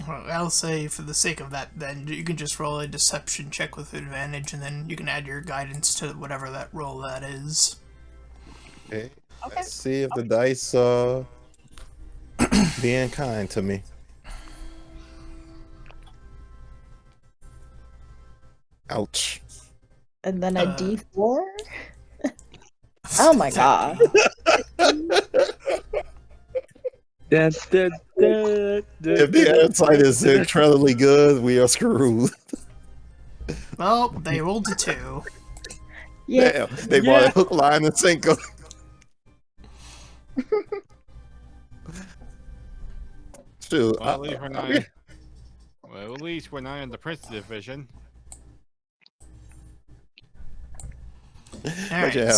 Well, I'll say for the sake of that, then you can just roll a deception check with advantage, and then you can add your guidance to whatever that roll that is. Okay. Okay. Let's see if the dice being kind to me. Ouch. And then a D4? Oh my god. If the insight is incredibly good, we are screwed. Well, they rolled a 2. Yeah. Damn, they bought a hook, line, and sinker. Shoot, Well, at least we're not in the Prince division. Alright. yeah.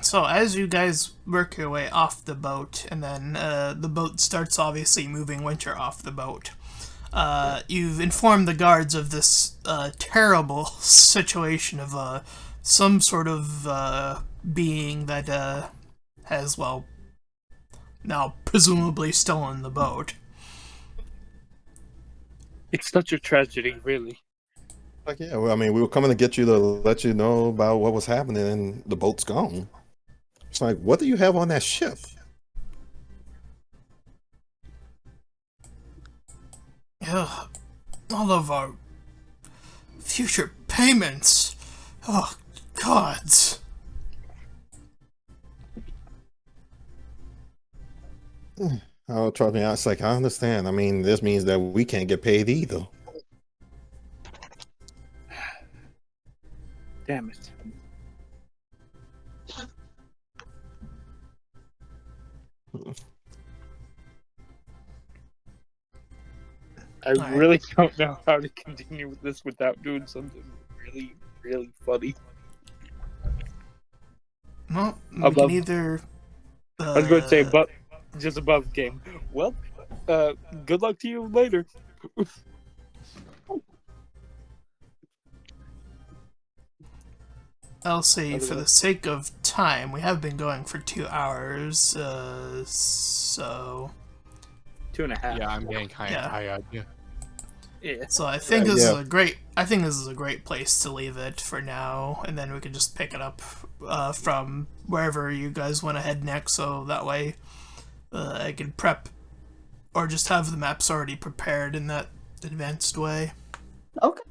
So as you guys work your way off the boat, and then the boat starts obviously moving Winter off the boat, you've informed the guards of this terrible situation of some sort of being that has, well, now presumably stolen the boat. It's such a tragedy, really. Like, yeah, well, I mean, we were coming to get you to let you know about what was happening, and the boat's gone. It's like, what do you have on that ship? Ugh, all of our future payments. Oh, gods. Oh, trust me, it's like, I understand. I mean, this means that we can't get paid either. Damn it. I Alright. really don't know how to continue with this without doing something really, really funny. Well, we Above. can either... I was going to say, but just above game. Well, good luck to you later. I'll say, for the sake of time, we have been going for 2 hours, so... 2.5. Yeah, I'm getting kind of Yeah. tired. Yeah. So I think this Yeah. is a great. I think this is a great place to leave it for now, and then we can just pick it up from wherever you guys want to head next. So that way, I can prep, or just have the maps already prepared in that advanced way. Okay.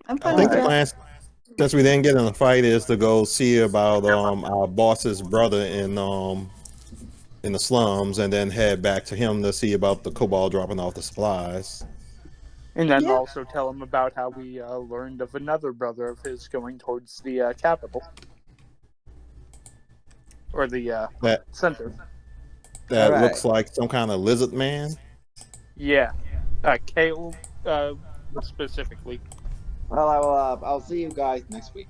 I'm I fine think with the that. plan, since we didn't get in a fight, is to go see about our boss's brother in the slums, and then head back to him to see about the Cobalt dropping off the supplies. And then Yeah. also tell him about how we learned of another brother of his going towards the capital. Or the That center. Alright. looks like some kind of lizard man. Yeah. Kale specifically. Well, I'll see you guys next week.